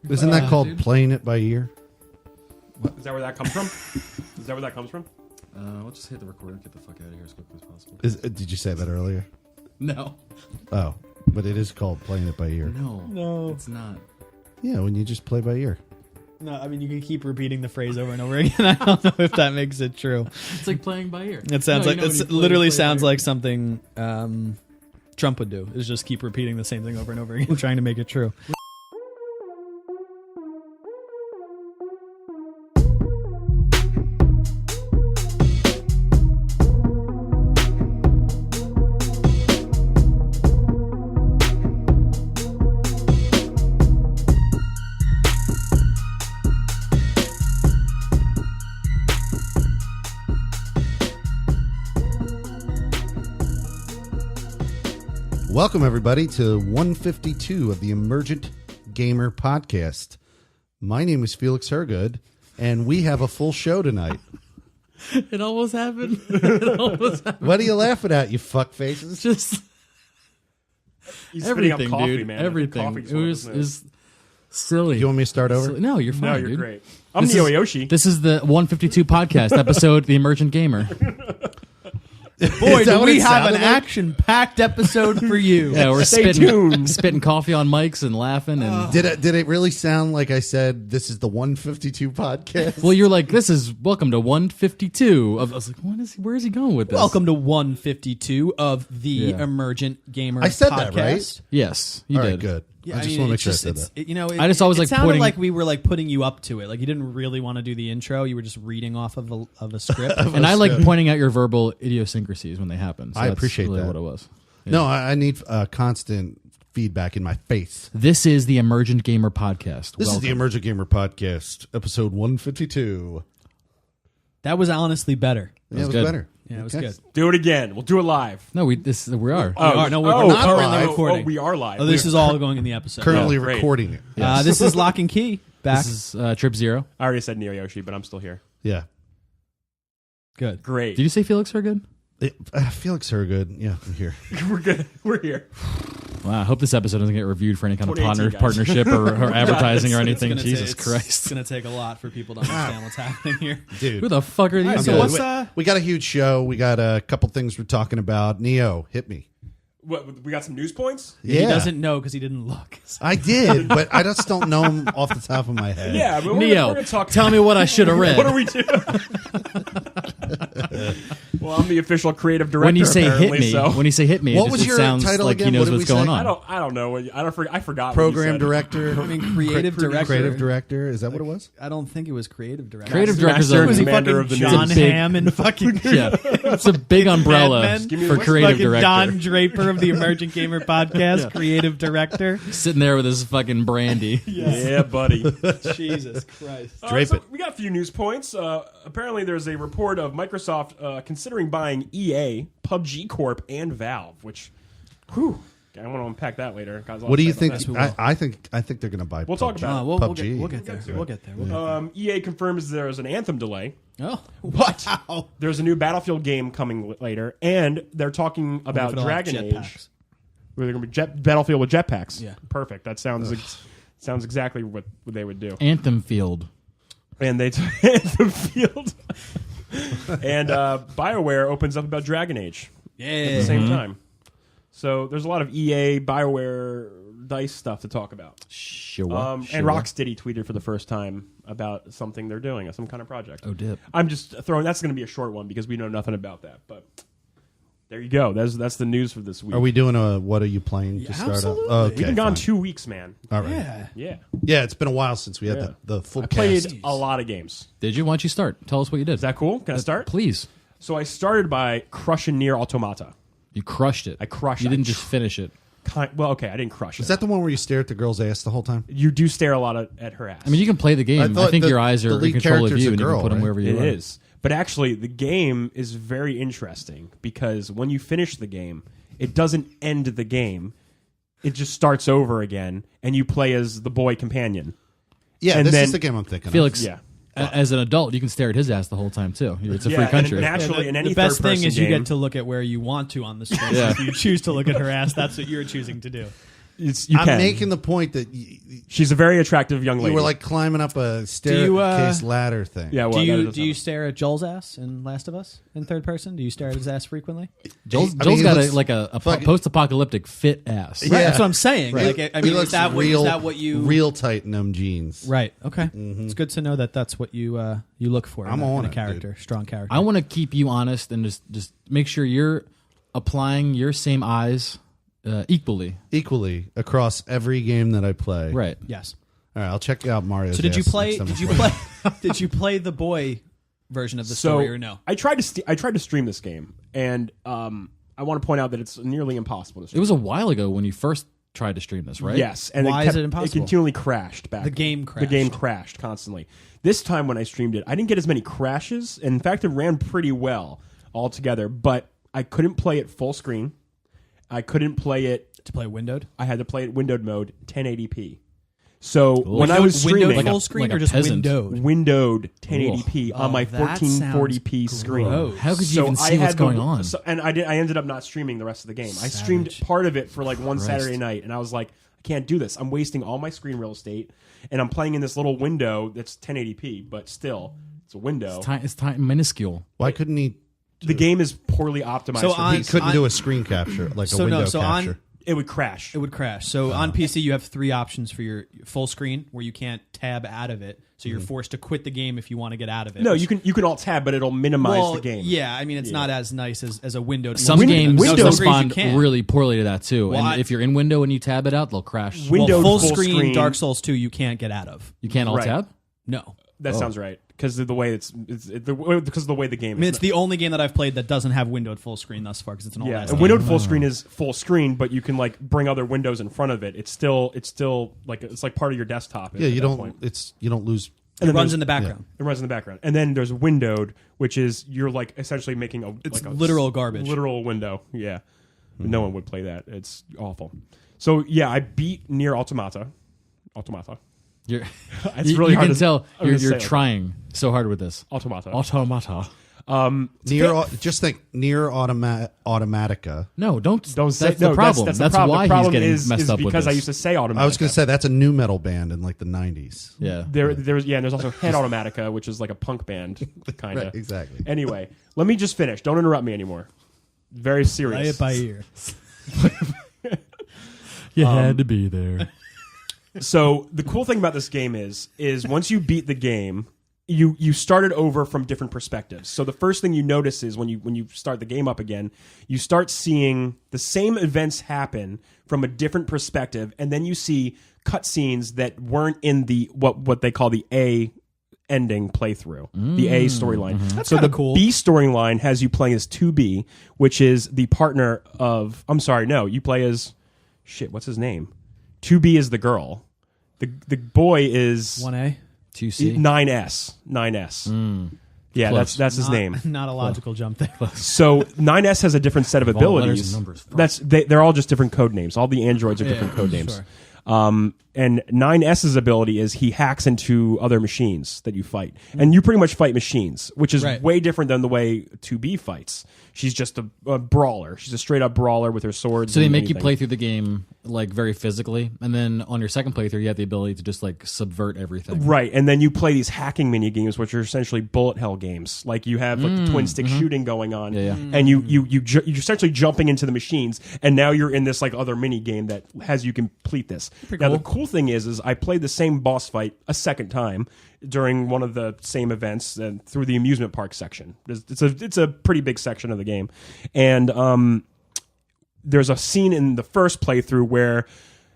Isn't that called playing it by ear? Is that where that comes from? Is that where that comes from? We'll just hit the record and get the fuck out of here as quickly as possible. Did you say that earlier? No. Oh, but it is called playing it by ear. No, it's not. Yeah, when you just play by ear. No, I mean, you can keep repeating the phrase over and over again. I don't know if that makes it true. It's like playing by ear. It sounds like it literally sounds like something Trump would do. Is just keep repeating the same thing over and over again, trying to make it true. Welcome, everybody, to 152 of the Emergent Gamer Podcast. My name is Felix Hergood, and we have a full show tonight. It almost happened. It almost happened. What are you laughing at, you fuckfaces? Just He's everything, coffee, dude. Man. Everything. It was silly. Do you want me to start over? No, you're fine. No, you're dude. great. I'm Neo Yoshi. This is the 152 podcast episode, The Emergent Gamer. Boy, do we have an like? action-packed episode for you. Yeah, we're Stay tuned. spitting coffee on mics and laughing. And Did it really sound like I said this is the 152 podcast? well, you're like, this is welcome to 152. I was like, where is he going with this? Welcome to 152 of the Yeah. Emergent Gamer I said Podcast. that, right? Yes, you All did. right, good. Yeah, I just want to make sure I said that. I just always it like sounded pointing- like we were like putting you up to it. Like you didn't really want to do the intro. You were just reading off of a script. And I like pointing out your verbal idiosyncrasies when they happen. So I that's appreciate really that. what it was. Yeah. No, I need constant feedback in my face. This is the Emergent Gamer Podcast. This is the Emergent Gamer Podcast, episode 152. That was honestly better. Yeah, it was good. better. Yeah, it was Okay. good. Do it again. We'll do it live. No, we are. We are. No, we're not currently live. recording. We are live. Oh, this is all going in the episode. Currently Oh, great. recording it. This is Lock and Key. Back. This is Trip Zero. I already said Neo Yoshi, but I'm still here. Yeah. Good. Great. Did you say Felix Hergood? Felix Hergood. Yeah, I'm here. We're good. We're here. Wow, I hope this episode doesn't get reviewed for any kind of 2018, guys. partnership or advertising or It's anything. gonna Jesus It's Christ. going to take a lot for people to understand what's happening here. Dude. Who the fuck are these right, so guys? what's we got a huge show. We got a couple things we're talking about. Neo, hit me. What? We got some news points. Yeah. He doesn't know because he didn't look. I did, but I just don't know them off the top of my head. Yeah, but we're Neo, gonna talk. tell me what I should have read. What are we doing? Well, I'm the official creative director. When you say hit apparently, me, so. when you say hit me, What it was just your sounds title like again? he knows What did what's we going say? on. I don't know. I forgot. Program what you said. director. I mean, creative director. Creative director. Is that what it was? I don't think it was creative director. Creative director's Master a, Was he Commander fucking of the John It's a big- Hamm and fucking yeah, it's a big umbrella Men. Give me for a list. creative fucking director. Don Draper of the Emergent Gamer Podcast, creative director. Sitting there with his fucking brandy. Yeah, buddy. Jesus Christ. Drape it. We got a few news points. Apparently, there's a report of Microsoft considering buying EA, PUBG Corp, and Valve. Which, whew, I want to unpack that later. What do you think? Yes, we will. I think they're going to buy. We'll talk PUBG. about it. We'll PUBG. get there. We'll get there. EA confirms there's an Anthem delay. Oh, What? wow. There's a new Battlefield game coming later, and they're talking about If it'll have Dragon Age. jetpacks. Where they're going to be Battlefield with jetpacks. Yeah. Perfect. That sounds sounds exactly what they would do. Anthemfield. And they Anthemfield. And BioWare opens up about Dragon Age at the same time. So there's a lot of EA, BioWare, DICE stuff to talk about. Sure. And Rocksteady tweeted for the first time about something they're doing, some kind of project. Oh, dip. I'm just throwing. That's going to be a short one because we know nothing about that. But there you go. That's the news for this week. Are we doing a what are you playing to start absolutely. off? Okay, We've been gone fine. 2 weeks, man. All right. Yeah. Yeah, Yeah, it's been a while since we had Yeah. the full I played cast. a lot of games. Did you? Why don't you start? Tell us what you did. Is that cool? Can I start? Please. So I started by crushing Nier Automata. You crushed it. I crushed You it. didn't just finish it. Well, okay, I didn't crush it. Is that the one where you stare at the girl's ass the whole time? You do stare a lot at her ass. I mean, you can play the game. I thought think the- your eyes the are in lead control of character's you, a and you girl, can put them right? wherever you It want. is. But actually, the game is very interesting because when you finish the game, it doesn't end the game. It just starts over again, and you play as the boy companion. Yeah, And this then- is the game I'm thinking Felix, Yeah. as an adult, you can stare at his ass the whole time too. It's a free and country. naturally, in any the best third-person thing is you game- get to look at where you want to on the screen. Yeah. If you choose to look at her ass, that's what you're choosing to do. You I'm can. making the point that She's a very attractive young lady. you were like climbing up a staircase ladder thing. yeah. Well, Do you stare at Joel's ass in Last of Us in third person? Do you stare at his ass frequently? Joel's I mean, he got looks a fucking- post-apocalyptic fit ass. Yeah. Right, that's what I'm saying. Right. Like, I He mean, looks is that what you real tight in them jeans? Right. Okay. It's good to know that that's what you look for. I'm in on a it, character, strong character. I want to keep you honest and just make sure you're applying your same eyes equally. Equally across every game that I play. Right. Yes. All right, I'll check out Mario. So did you play? Did you play the boy version of the story or no? I tried to stream this game, and I want to point out that it's nearly impossible to stream. It was a while ago when you first tried to stream this, right? Yes, and Why is it impossible? It continually crashed back. The game The game crashed. crashed constantly. This time when I streamed it, I didn't get as many crashes. In fact, it ran pretty well altogether, but I couldn't play it full screen. I couldn't play it. To play windowed? I had to play it windowed mode, 1080p. So when I was Windowed streaming, full screen like a or just peasant. windowed? windowed 1080p on my that 1440p sounds screen. gross. How could you even see what's going on? And I ended up not streaming the rest of the game. I streamed part of it for like one Saturday night, and I was like, I can't do this. I'm wasting all my screen real estate, and I'm playing in this little window that's 1080p, but still, it's a window. It's minuscule. Why couldn't he? The game is poorly optimized. So for He couldn't do a screen capture, like a window capture. it would crash. It would crash. So on PC, you have three options for your full screen where you can't tab out of it. So you're forced to quit the game if you want to get out of it. No, you can alt tab, but it'll minimize the game. Yeah, I mean, it's not as nice as a window. Some games Windows respond you can't. really poorly to that too. Well, And if you're in window and you tab it out, they'll crash. Windowed full full screen Dark Souls 2 you can't get out of. You can't alt Right. tab? No. That sounds right because of the way because of the way the game. I mean, it's the only game that I've played that doesn't have windowed full screen thus far because it's an old ass and game. windowed full screen is full screen, but you can like bring other windows in front of it. It's still like it's like part of your desktop. Yeah, you at that don't. point. You don't lose. And It then runs there's- in the background. It runs in the background, and then there's windowed, which is you're like essentially making a literal garbage. literal window. Yeah, no one would play that. It's awful. So yeah, I beat Nier Automata. You're, It's really you hard can to- tell I'm gonna say you're it. trying so hard with this. Automata. Automata. Just think near Automatica. No, don't. Don't say that's no. the problem. That's That's the problem. why The problem he's getting is messed up with because this. I used to say Automatica. I was going to say that's a new metal band in like the 90s. Yeah. There's also Head Automatica, which is like a punk band, kind of. Right, exactly. Anyway, let me just finish. Don't interrupt me anymore. Very serious. Play it by ear. You had to be there. So the cool thing about this game is once you beat the game, you start it over from different perspectives. So the first thing you notice is when you start the game up again, you start seeing the same events happen from a different perspective, and then you see cutscenes that weren't in the what they call the A ending playthrough, the A storyline. That's So the kinda cool. B storyline has you playing as 2B, which is the partner of. I'm sorry, no, you play as shit. What's his name? 2B is the girl. The boy is 1A. 2C. 9S. 9S. Yeah, Close. that's his name. Not a logical jump there. So 9S has a different set of all letters abilities. and numbers. They're all just different code names. All the androids are different code names. sure. And 9S's ability is he hacks into other machines that you fight. And you pretty much fight machines, which is Right. way different than the way 2B fights. She's just a brawler. She's a straight up brawler with her swords. So they and make you anything. play through the game like very physically, and then on your second playthrough, you have the ability to just like subvert everything. Right, and then you play these hacking mini games, which are essentially bullet hell games. Like you have like the twin stick shooting going on, Yeah. and you're essentially jumping into the machines, and now you're in this like other mini game that has you complete this. Now the cool thing is I played the same boss fight a second time during one of the same events and through the amusement park section. It's a pretty big section of the game, and there's a scene in the first playthrough where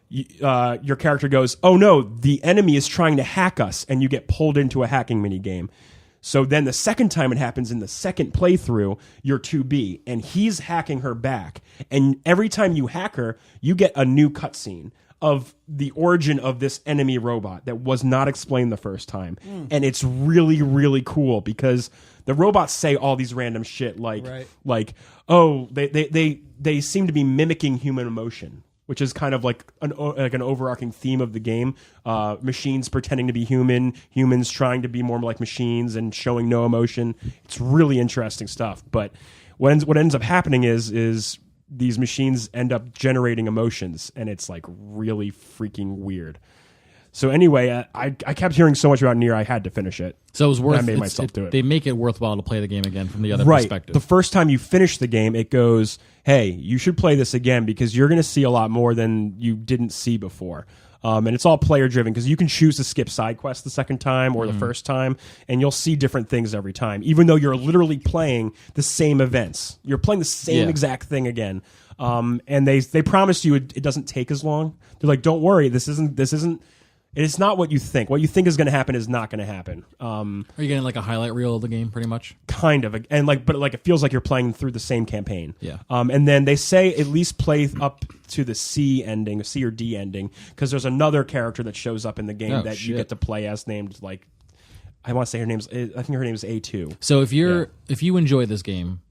your character goes, "Oh no, the enemy is trying to hack us," and you get pulled into a hacking mini game. So then the second time it happens in the second playthrough, you're 2B, and he's hacking her back. And every time you hack her, you get a new cutscene of the origin of this enemy robot that was not explained the first time. And it's really, really cool because the robots say all these random shit like oh, they seem to be mimicking human emotion, which is kind of like an overarching theme of the game. Machines pretending to be human, humans trying to be more like machines and showing no emotion. It's really interesting stuff. But what ends up happening is these machines end up generating emotions, and it's like really freaking weird. So anyway, I kept hearing so much about Nier, I had to finish it. So it was worth. I made myself do it. They make it worthwhile to play the game again from the other Right. perspective. The first time you finish the game, it goes, hey, you should play this again because you're going to see a lot more than you didn't see before. And it's all player driven because you can choose to skip side quests the second time or the first time, and you'll see different things every time, even though you're literally playing the same events. You're playing the same exact thing again. And they promise you it doesn't take as long. They're like, don't worry, this isn't. It's not what you think. What you think is going to happen is not going to happen. Are you getting like a highlight reel of the game, pretty much? Kind of, and but it feels like you're playing through the same campaign. Yeah. And then they say at least play up to the C ending, C or D ending, because there's another character that shows up in the game you get to play as, named like, I want to say her name's. I think her name is A2. So if you enjoy this game,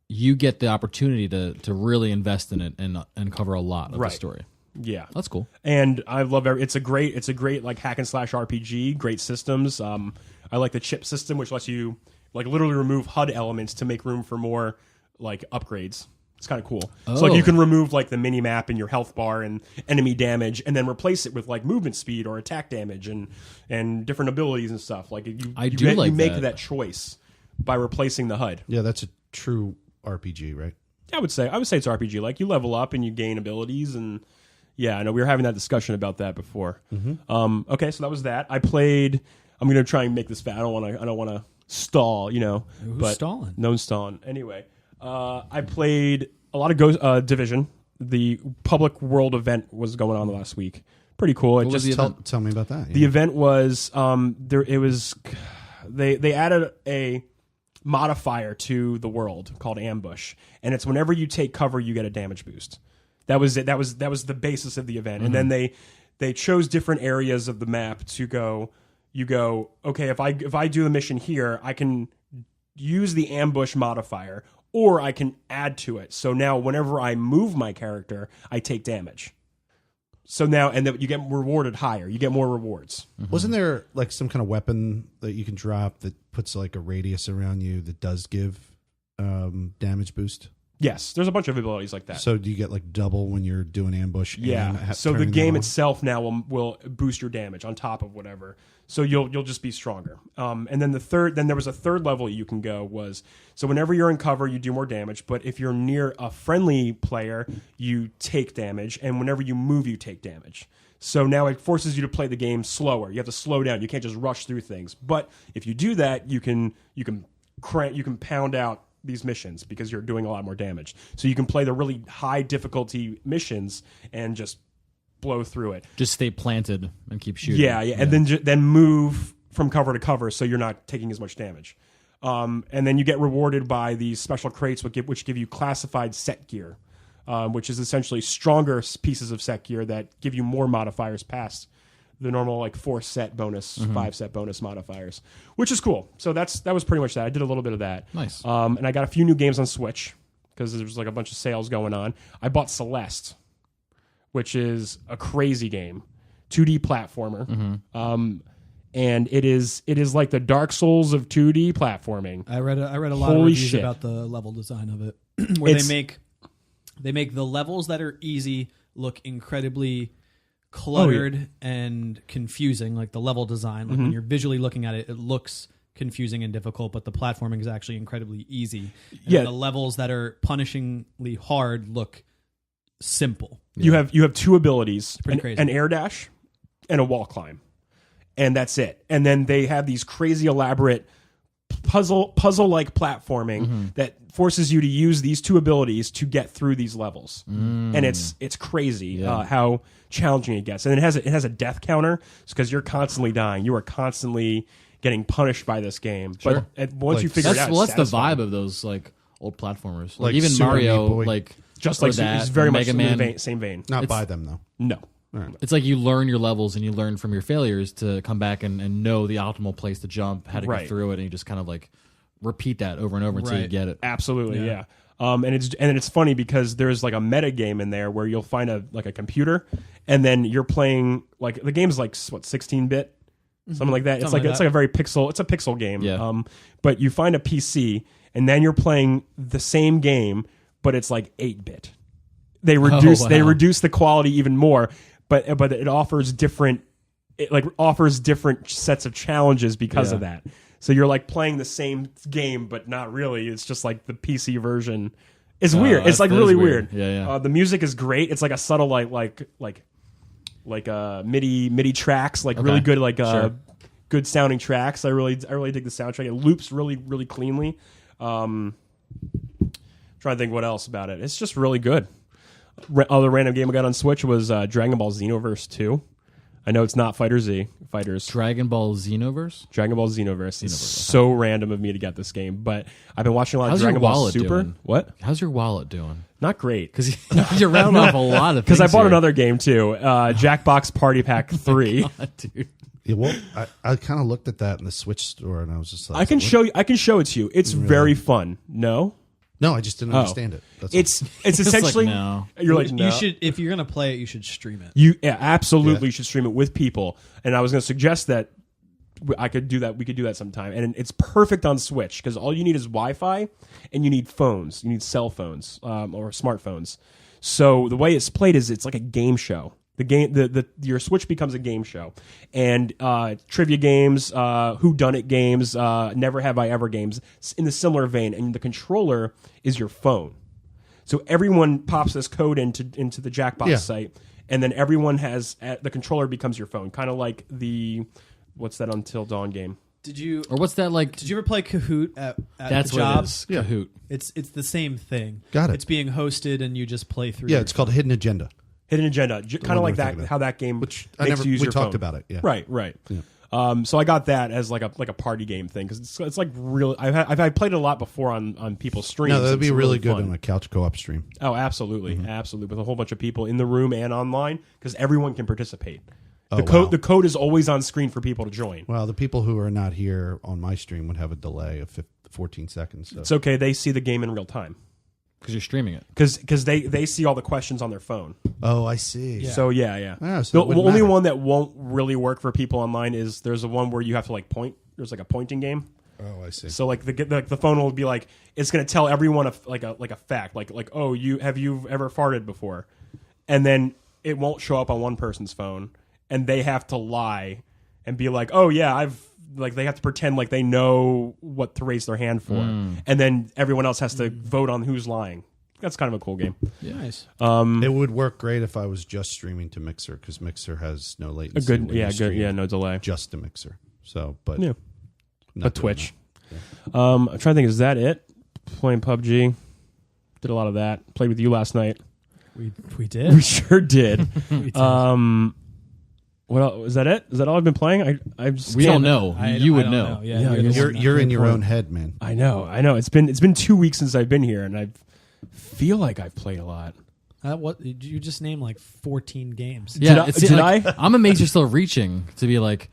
you get the opportunity to really invest in it and cover a lot of the story. Yeah, that's cool. And I love it's a great like hack and slash RPG. Great systems. I like the chip system, which lets you like literally remove HUD elements to make room for more like upgrades. It's kind of cool. So like you can remove like the mini map and your health bar and enemy damage, and then replace it with like movement speed or attack damage and different abilities and stuff. Like you make that choice by replacing the HUD. Yeah, that's a true RPG, right? I would say it's RPG. Like you level up and you gain abilities and. Yeah, I know we were having that discussion about that before. Okay, so that was that. I played. I'm going to try and make this fast. I don't want to stall. Who's stalling? No one's stalling. Anyway, I played a lot of Division. The public world event was going on last week. Pretty cool. Tell me about that. The event was they added a modifier to the world called Ambush, and it's whenever you take cover, you get a damage boost. That was it. That was the basis of the event. And then they chose different areas of the map to go. You go, okay, if I do the mission here, I can use the ambush modifier, or I can add to it. So now whenever I move my character, I take damage. So now, and then you get rewarded higher. You get more rewards. Wasn't there like some kind of weapon that you can drop that puts like a radius around you that does give damage boost? Yes, there's a bunch of abilities like that. So do you get like double when you're doing ambush? Yeah. So the game itself now will boost your damage on top of whatever. So you'll just be stronger. And then there was a third level you can go was, so whenever you're in cover, you do more damage. But if you're near a friendly player, you take damage. And whenever you move, you take damage. So now it forces you to play the game slower. You have to slow down. You can't just rush through things. But if you do that, you can pound out these missions because you're doing a lot more damage. So you can play the really high difficulty missions and just blow through it. Just stay planted and keep shooting. Yeah. And then move from cover to cover so you're not taking as much damage. And then you get rewarded by these special crates which give you classified set gear, which is essentially stronger pieces of set gear that give you more modifiers past the normal like 4-set bonus, 5-set bonus modifiers, which is cool. So that was pretty much that. I did a little bit of that. Nice. And I got a few new games on Switch because there's like a bunch of sales going on. I bought Celeste, which is a crazy game, 2D platformer. And it is like the Dark Souls of 2D platforming. I read a lot of reviews about the level design of it, where they make the levels that are easy look incredibly cluttered and confusing. Like the level design, like when you're visually looking at it, it looks confusing and difficult, but the platforming is actually incredibly easy. And the levels that are punishingly hard look simple. You have two abilities, crazy. An air dash and a wall climb, and that's it. And then they have these crazy elaborate puzzle-like platforming that forces you to use these two abilities to get through these levels. And it's crazy how challenging it gets. And it has a death counter because you're constantly dying. You are constantly getting punished by this game. Sure. But once you figure it out, that's the vibe of those like old platformers. Like even Super Mario, Meat Boy. like just like that, it's very much Mega in the Man. same vein. Not by them though. No. It's like you learn your levels and you learn from your failures to come back and know the optimal place to jump, how to get through it, and you just kind of like repeat that over and over until you get it. Absolutely, yeah. And it's funny because there's like a meta game in there where you'll find a computer, and then you're playing like the game's like 16-bit, something like that. It's like a very pixel game. Yeah. But you find a PC, and then you're playing the same game, but it's like 8-bit. They reduce the quality even more, but it offers different sets of challenges because of that. So you're like playing the same game, but not really. It's just like the PC version. It's weird. It's like really weird. Yeah. The music is great. It's like a subtle like MIDI tracks, like really good good sounding tracks. I really dig the soundtrack. It loops really cleanly. Trying to think what else about it. It's just really good. Other random game I got on Switch was Dragon Ball Xenoverse 2. I know it's not Fighters. Dragon Ball Xenoverse? Dragon Ball Xenoverse. It's so random of me to get this game, but I've been watching a lot of Dragon Ball Super. Doing? What? How's your wallet doing? Not great. Because you're rounding off a lot of things. Because I bought another game too, Jackbox Party Pack 3. God, dude. Yeah, well, I kind of looked at that in the Switch store, and I was just like, I can show it to you. It's very fun. No, I just didn't understand it. That's it's essentially like, no. You're like, no. You should, if you're gonna play it, you should stream it. You absolutely should stream it with people. And I was going to suggest that I could do that. We could do that sometime. And it's perfect on Switch because all you need is Wi-Fi and you need phones. You need cell phones or smartphones. So the way it's played is it's like a game show. Your Switch becomes a game show, and trivia games, whodunit games, never have I ever games in the similar vein. And the controller is your phone, so everyone pops this code into the Jackbox site, and then everyone has the controller becomes your phone, kind of like the what's that Until Dawn game? Did you or what's that like? Did you ever play Kahoot at that's the job? What it is. Yeah. Kahoot. It's the same thing. Got it. It's being hosted, and you just play through. Yeah, it's called Hidden Agenda. Hidden Agenda, kind of like that. How that game, which makes you use we your talked phone. about it. Yeah, right. Yeah. So I got that as like a party game thing because it's like real. I've played it a lot before on people's streams. No, that'd be really good fun. on a couch co-op stream. Oh, absolutely, absolutely, with a whole bunch of people in the room and online because everyone can participate. The code is always on screen for people to join. Well, the people who are not here on my stream would have a delay of 14 seconds. So. It's okay. They see the game in real time. Because you're streaming it. Because they see all the questions on their phone. Oh, I see. Yeah. So yeah. So the only one that won't really work for people online is there's a one where you have to like point. There's like a pointing game. Oh, I see. So like the phone will be like it's going to tell everyone a fact like oh have you ever farted before, and then it won't show up on one person's phone, and they have to lie and be like oh yeah they have to pretend like they know what to raise their hand for, and then everyone else has to vote on who's lying. That's kind of a cool game. Yeah. Nice. It would work great if I was just streaming to Mixer because Mixer has no latency. No delay. Just to Mixer. So, but but Twitch. Yeah. I'm trying to think. Is that it? Playing PUBG. Did a lot of that. Played with you last night. We did. We sure did. We did. What else? Is that it? Is that all I've been playing? We don't know. You would know. know. Yeah, you're in your own head, man. I know. It's been 2 weeks since I've been here, and I feel like I've played a lot. What you just named like 14 games? Yeah, did I? I'm amazed you're still reaching to be like.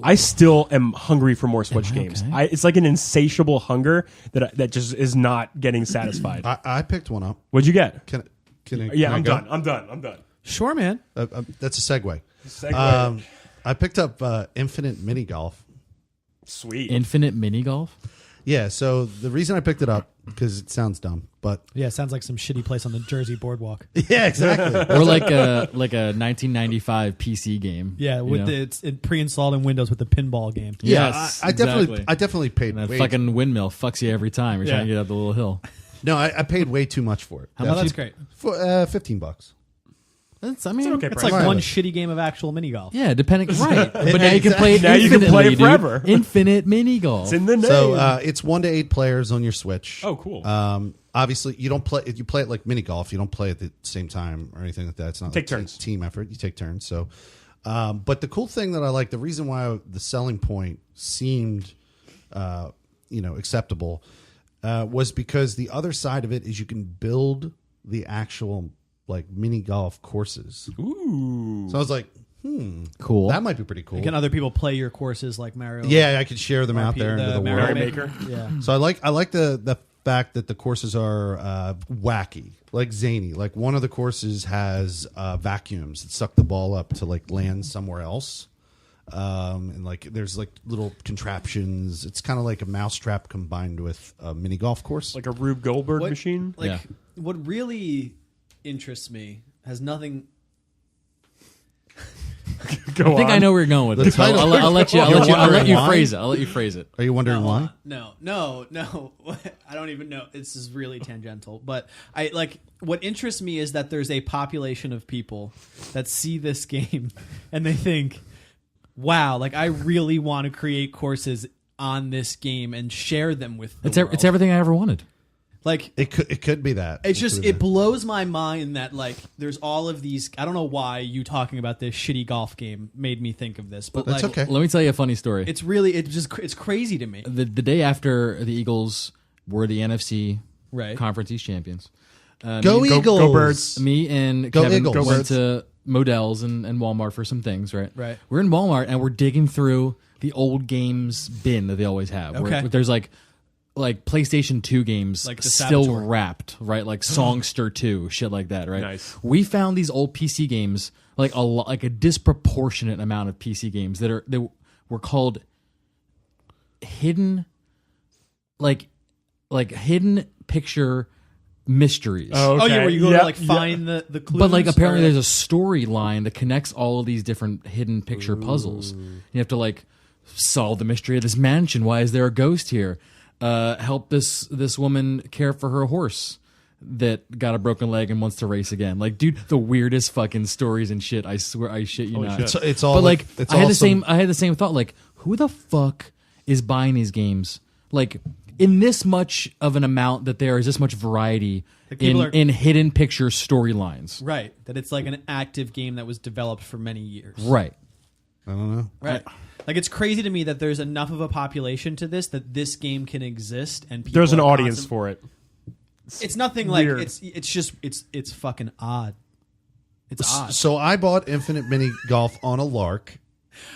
I still am hungry for more Switch games. It's like an insatiable hunger that just is not getting satisfied. I picked one up. What'd you get? Can I'm done. I'm done. Sure, man. That's a segue. I picked up Infinite Minigolf. Sweet. Infinite Minigolf? Yeah, so the reason I picked it up, because it sounds dumb, but... Yeah, it sounds like some shitty place on the Jersey boardwalk. Yeah, exactly. Or like a 1995 PC game. Yeah, it's pre-installed in Windows with the pinball game. Yeah, yes, I definitely paid and that way fucking windmill fucks you every time you're trying to get up the little hill. No, I paid way too much for it. That's great. For $15. It's okay it's price. like one shitty game of actual mini golf. Yeah, depending. Right. But now you can play it Now you can play it dude. forever. Infinite mini golf. It's in the name. So it's 1 to 8 players on your Switch. Oh, cool. Obviously, you don't play. You play it like mini golf. You don't play at the same time or anything like that. It's not take like turns. Team effort. You take turns. So, but the cool thing that I like, the reason why the selling point seemed, acceptable, was because the other side of it is you can build the actual like mini golf courses. Ooh. So I was like, cool. That might be pretty cool. Can other people play your courses like Mario? Yeah, I could share them out there into the Mario world. Maker. Yeah. So I like the fact that the courses are wacky, like zany. Like one of the courses has vacuums that suck the ball up to like land somewhere else. And like there's like little contraptions. It's kind of like a mousetrap combined with a mini golf course. Like a Rube Goldberg machine? Like what really interests me has nothing. I think I know where you're going with this. I'll let you phrase it. I'll let you phrase it. Are you wondering why? No. I don't even know. This is really tangential. But what interests me is that there's a population of people that see this game and they think, wow, like I really want to create courses on this game and share them with the world. It's everything I ever wanted. Like it could be that. It's just it blows my mind that like there's all of these. I don't know why you talking about this shitty golf game made me think of this, but that's okay. Let me tell you a funny story. It's crazy to me. The day after the Eagles were the NFC Conference East champions, Go Eagles, go Birds. Me and Kevin went to Modell's and Walmart for some things. Right. We're in Walmart and we're digging through the old games bin that they always have. Okay. Where there's like PlayStation 2 games like the still Saboteur. wrapped, right? Like Songster 2, shit like that, right? Nice. We found these old PC games, like a disproportionate amount of PC games that were called hidden, like hidden picture mysteries. Oh, okay. Oh yeah, where you go to find the clues. But like apparently there's a storyline that connects all of these different hidden picture puzzles. You have to like solve the mystery of this mansion. Why is there a ghost here? Help this woman care for her horse that got a broken leg and wants to race again. Like, dude, the weirdest fucking stories and shit. I swear, I shit you not. Shit. It's all. But like, it's I had the same thought. Like, who the fuck is buying these games? Like, in this much of an amount that there is this much variety in hidden picture storylines. Right. That it's like an active game that was developed for many years. Right. I don't know. Right. Like it's crazy to me that there's enough of a population to this that this game can exist and people There's an audience for it. It's nothing weird. like it's fucking odd. It's odd. So I bought Infinite Mini Golf on a lark.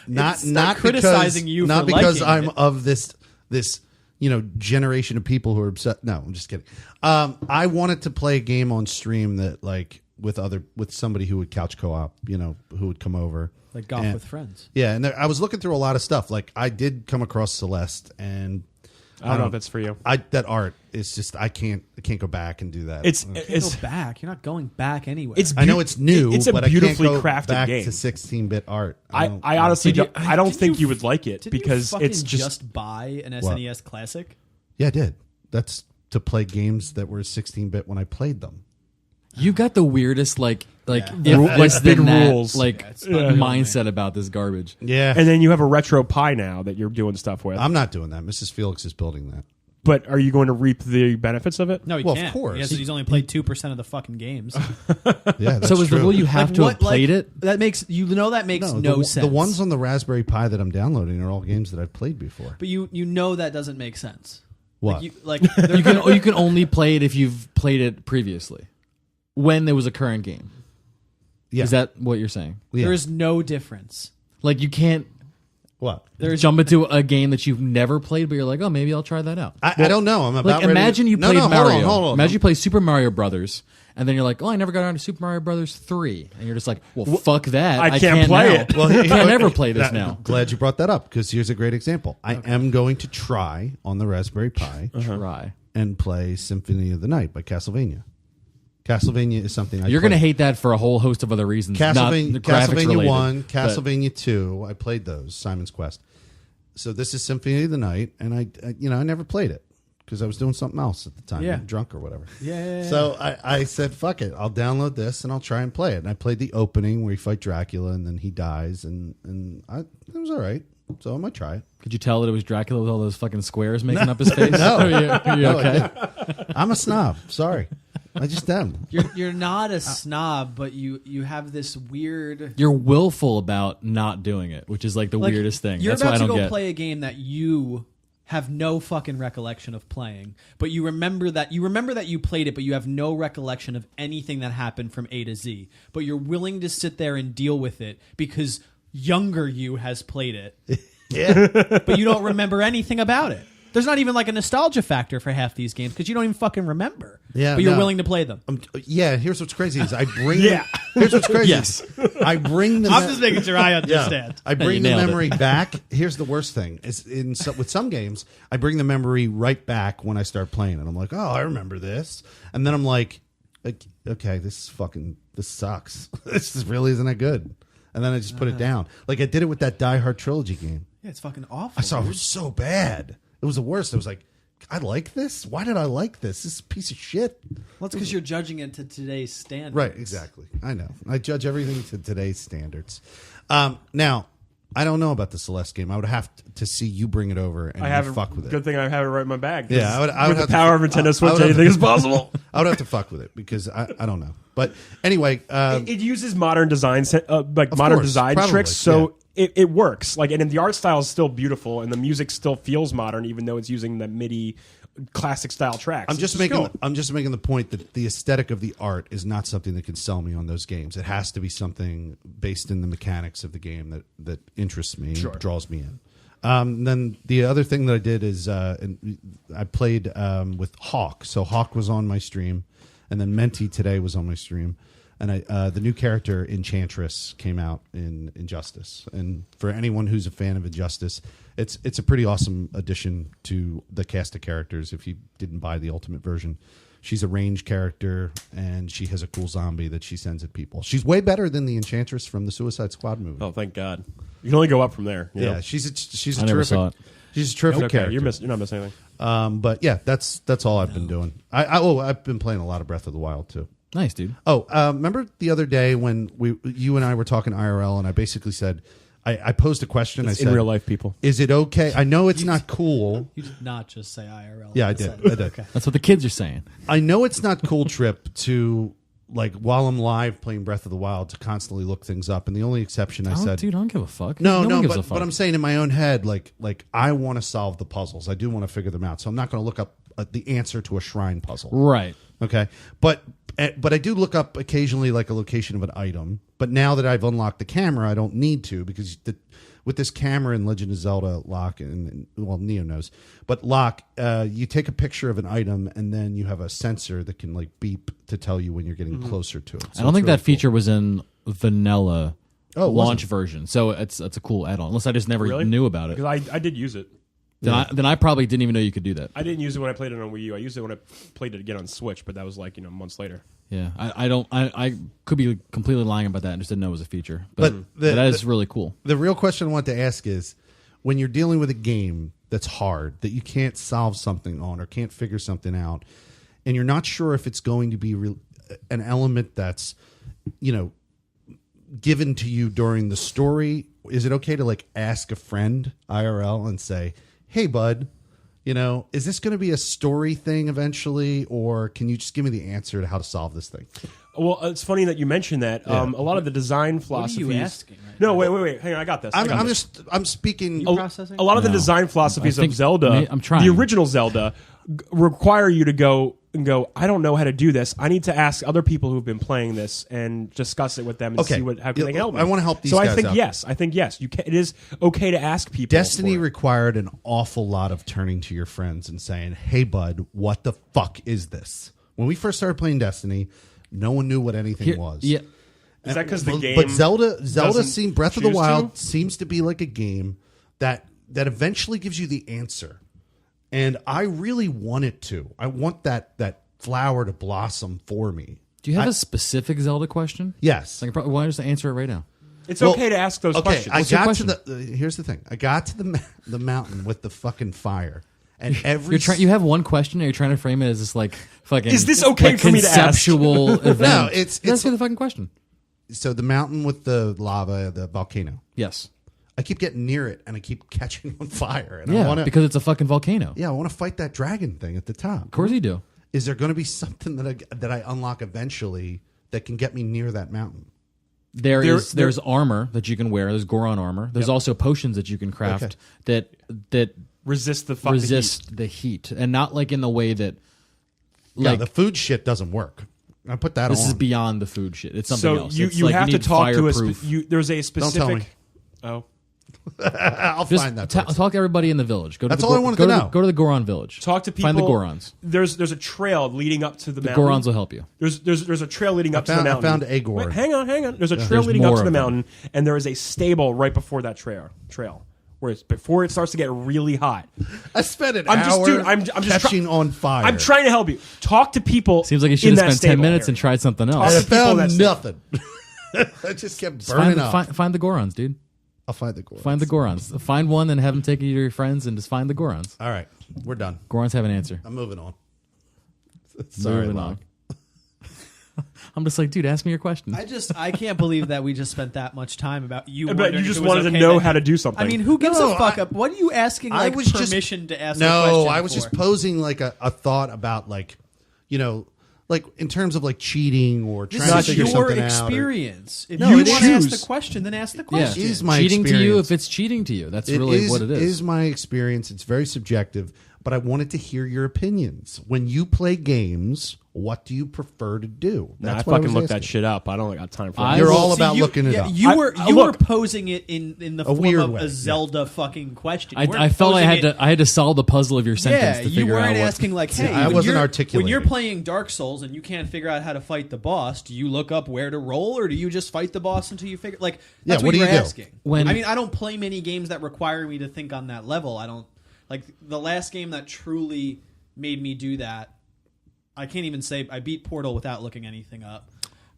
Not criticizing because, you not for because liking I'm of this generation of people who are upset. No, I'm just kidding. I wanted to play a game on stream that like with somebody who would couch co-op, who would come over. Like golf with friends. Yeah, and I was looking through a lot of stuff. Like I did come across Celeste, and I don't know if that's for you. That art is just I can't go back and do that. It's go back. You're not going back anywhere. I know it's new. It's a but beautifully I can't go crafted back game. to 16-bit art. I honestly I don't think you would like it because it's just buy an SNES Classic. Yeah, I did. That's to play games that were 16-bit when I played them. You got the weirdest big rules mindset about this garbage. Yeah, and then you have a retro Pi now that you're doing stuff with. I'm not doing that. Mrs. Felix is building that. But are you going to reap the benefits of it? No, he can't. Of course. He's only played 2% of the fucking games. Yeah, that's so is true. the rule you have to have played it? That makes no sense. The ones on the Raspberry Pi that I'm downloading are all games that I've played before. But you know that doesn't make sense. What? You can only play it if you've played it previously. When there was a current game. Yeah. Is that what you're saying? Yeah. There is no difference. Like you can't jump into a game that you've never played, but you're like, oh, maybe I'll try that out. I don't know. I'm about imagine you played Mario. Hold on. Imagine you play Super Mario Brothers, and then you're like, oh, I never got around to Super Mario Brothers 3. And you're just like, well, fuck that. I can't play now. it. Well, I can't ever play this now. Glad you brought that up, because here's a great example. I am going to try on the Raspberry Pi and play Symphony of the Night by Castlevania. Castlevania is something You're going to hate that for a whole host of other reasons. Castlevania 1, Castlevania 2, I played those, Simon's Quest. So this is Symphony of the Night, and I never played it because I was doing something else at the time, drunk or whatever. Yeah. So I said, fuck it, I'll download this and I'll try and play it. And I played the opening where you fight Dracula and then he dies, and it was all right. So I might try it. Could you tell that it was Dracula with all those fucking squares making up his face? No. Are you okay? I'm a snob. Sorry. I just am. You're not a snob, but you have this weird. You're willful about not doing it, which is like the weirdest thing. You're That's about why I don't to go get. play a game that you have no fucking recollection of playing, but you remember that you played it, but you have no recollection of anything that happened from A to Z. But you're willing to sit there and deal with it because younger you has played it. Yeah. But you don't remember anything about it. There's not even like a nostalgia factor for half these games because you don't even fucking remember. Yeah, but you're willing to play them. Here's what's crazy is I bring. Here's what's crazy. Yes. I bring the. I'm just making sure I understand. I bring the memory back. Here's the worst thing: is with some games, I bring the memory right back when I start playing it. I'm like, oh, I remember this, and then I'm like, like, okay, this sucks. This really isn't that good. And then I just put it down. Like I did it with that Die Hard trilogy game. Yeah, it's fucking awful. I saw it was so bad. It was the worst. I was like, I like this? Why did I like this? This is a piece of shit. Well, it's because you're judging it to today's standards. Right, exactly. I know. I judge everything to today's standards. Now, I don't know about the Celeste game. I would have to see you bring it over and fuck with it. Good thing I have it right in my bag. Yeah, I would with have the power of Nintendo Switch, anything is possible. I would have to fuck with it because I don't know. But anyway, it uses modern design, modern design probably, tricks, so it works. Like, and the art style is still beautiful, and the music still feels modern, even though it's using the MIDI classic style tracks. I'm just making the point that the aesthetic of the art is not something that can sell me on those games. It has to be something based in the mechanics of the game that interests me, and draws me in. Then the other thing that I did is I played with Hawk. So Hawk was on my stream, and then Menti today was on my stream. And the new character Enchantress came out in Injustice. And for anyone who's a fan of Injustice, it's a pretty awesome addition to the cast of characters if you didn't buy the Ultimate version. She's a ranged character, and she has a cool zombie that she sends at people. She's way better than the Enchantress from the Suicide Squad movie. Oh, thank God. You can only go up from there. Yeah, know? she's a I never terrific saw it. She's a terrific character. You're not missing anything. But yeah, that's all I've been doing. I've been playing a lot of Breath of the Wild too. Nice, dude. Oh, remember the other day when you and I were talking IRL, and I basically said, I posed a question. I said, in real life, people, is it okay? I know it's not cool. You did not just say IRL. Yeah, I did. Okay. That's what the kids are saying. I know it's not cool, Trip, to like while I'm live playing Breath of the Wild to constantly look things up. And the only exception I said, dude, I don't give a fuck. No, one gives a fuck. but I'm saying in my own head, like I want to solve the puzzles. I do want to figure them out. So I'm not going to look up the answer to a shrine puzzle. Right. Okay. But I do look up occasionally like a location of an item. But now that I've unlocked the camera, I don't need to because with this camera in Legend of Zelda, Locke, and well, Neo knows, but Locke, you take a picture of an item and then you have a sensor that can like beep to tell you when you're getting closer to it. So I don't think really that feature was in vanilla it launch wasn't. version, so it's a cool add-on. Unless I just never knew about it. Because I did use it. Then I probably didn't even know you could do that. I didn't use it when I played it on Wii U. I used it when I played it again on Switch, but that was like months later. Yeah, I could be completely lying about that. I just didn't know it was a feature. But that is really cool. The real question I want to ask is, when you're dealing with a game that's hard, that you can't solve something on or can't figure something out, and you're not sure if it's going to be an element that's, given to you during the story, is it okay to like ask a friend IRL and say, hey, bud, is this going to be a story thing eventually, or can you just give me the answer to how to solve this thing? Well, it's funny that you mentioned that. Yeah. A lot of the design philosophies. What are you asking? Right no, now? wait. Hang on, I got this. I'm speaking. Processing? A lot of the design philosophies of Zelda, I'm trying. the original Zelda, require you to go, I don't know how to do this. I need to ask other people who've been playing this and discuss it with them and see how they can help me. I want to help these guys out. I think yes. It is okay to ask people. Destiny required an awful lot of turning to your friends and saying, hey, bud, what the fuck is this? When we first started playing Destiny, no one knew what anything was. Yeah. Is that because the game? But Zelda seems Breath of the choose Wild to? seems to be like a game that eventually gives you the answer. And I really want it to. I want that flower to blossom for me. Do you have a specific Zelda question? Yes. I can probably, why don't you just answer it right now? It's okay to ask those questions. I What's your got question? to here's the thing. I got to the mountain with the fucking fire. And You have one question, and you're trying to frame it as this like fucking. Is this okay for me to ask? Conceptual event. No, it's Answer the fucking question. So the mountain with the lava, the volcano. Yes. I keep getting near it, and I keep catching on fire. And Yeah, because it's a fucking volcano. I want to fight that dragon thing at the top. Of course you do. Is there going to be something that I unlock eventually that can get me near that mountain? There's armor that you can wear. There's Goron armor. There's also potions that you can craft that resist the heat, and not like in the way that. Like the food shit doesn't work. I put that on. This is beyond the food shit. It's something else. You have to talk to there's a specific. Don't tell me. Oh. I'll find that. Talk to everybody in the village. That's all I wanted to know. Go to the Goron village. Talk to people. Find the Gorons. There's a trail leading up to the mountain. The Gorons will help you. There's a trail leading up to the mountain. I found a Goron. Wait, hang on. There's a trail leading up to the mountain, and there is a stable right before that trail. before it starts to get really hot. I spent an I'm hour just catching on fire. I'm trying to help you. Talk to people. Seems like you should in have that spent 10 minutes stable and tried something area. else. I Talk to people in found that nothing. I just kept burning up. Find the Gorons, dude. I'll find the Gorons. Find the Gorons. Find one and have them take you to your friends and just find the Gorons. All right, we're done. Gorons have an answer. I'm moving on. Sorry, Moving Locke. on. I'm just like, dude, ask me your question. I can't believe that we just spent that much time about you. But wondering you just if it was wanted to okay know that- how to do something. I mean, who gives No, a fuck up? What are you asking? I Like was just- permission to ask? a No, question I was for? just posing like a thought about like, you know, like in terms of like cheating or This trying to is figure your something out. experience. If No, you it want to ask is. the question, then ask the yeah, question. is my cheating to you experience. if it's cheating to you. That's It really what it is. It is my experience. It's very subjective, but I wanted to hear your opinions. When you play games, what do you prefer to do? I what fucking was looked that asking. shit up. I don't got time for I that. You're will- all See, about you- looking it yeah, up. You were look- posing it in the form weird of way, a yeah. Zelda fucking question. You weren't I felt I posing had to solve the puzzle of your sentence Yeah, to you figure out weren't what. asking like, hey, I when wasn't you're- articulating. When you're playing Dark Souls and you can't figure out how to fight the boss, do you look up where to roll, or do you just fight the boss until you figure? Like, that's what what do you're you do? asking. When- I mean, I don't play many games that require me to think on that level. I don't like the last game that truly made me do that. I can't even say I beat Portal without looking anything up.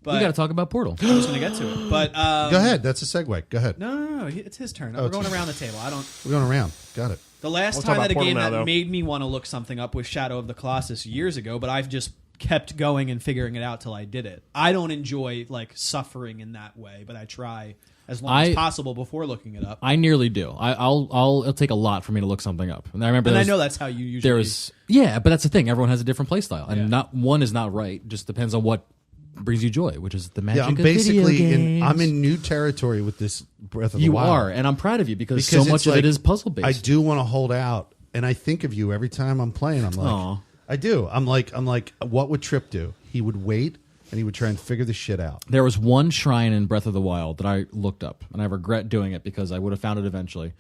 But We got to talk about Portal. I was going to get to it. But Go ahead. That's a segue. Go ahead. No, it's his turn. We're going around the table. I don't. We're going around. Got it. The last We'll talk time that a about game Portal now, that though. made me want to look something up was Shadow of the Colossus years ago, but I've just kept going and figuring it out till I did it. I don't enjoy like suffering in that way, but I try as long as possible before looking it up. I nearly do. It'll take a lot for me to look something up. And I remember, And I know that's how you usually. yeah, but that's the thing. Everyone has a different play style, and Yeah. not one is not right. Just depends on what brings you joy, which is the magic. Yeah, I'm of basically video in. games. I'm in new territory with this Breath of the You Wild. are, and I'm proud of you because so Because much it's of like, it is puzzle based. I do want to hold out, and I think of you every time I'm playing. I'm like, Aw. I do. I'm like, what would Tripp do? He would wait, and he would try and figure the shit out. There was one shrine in Breath of the Wild that I looked up, and I regret doing it because I would have found it eventually,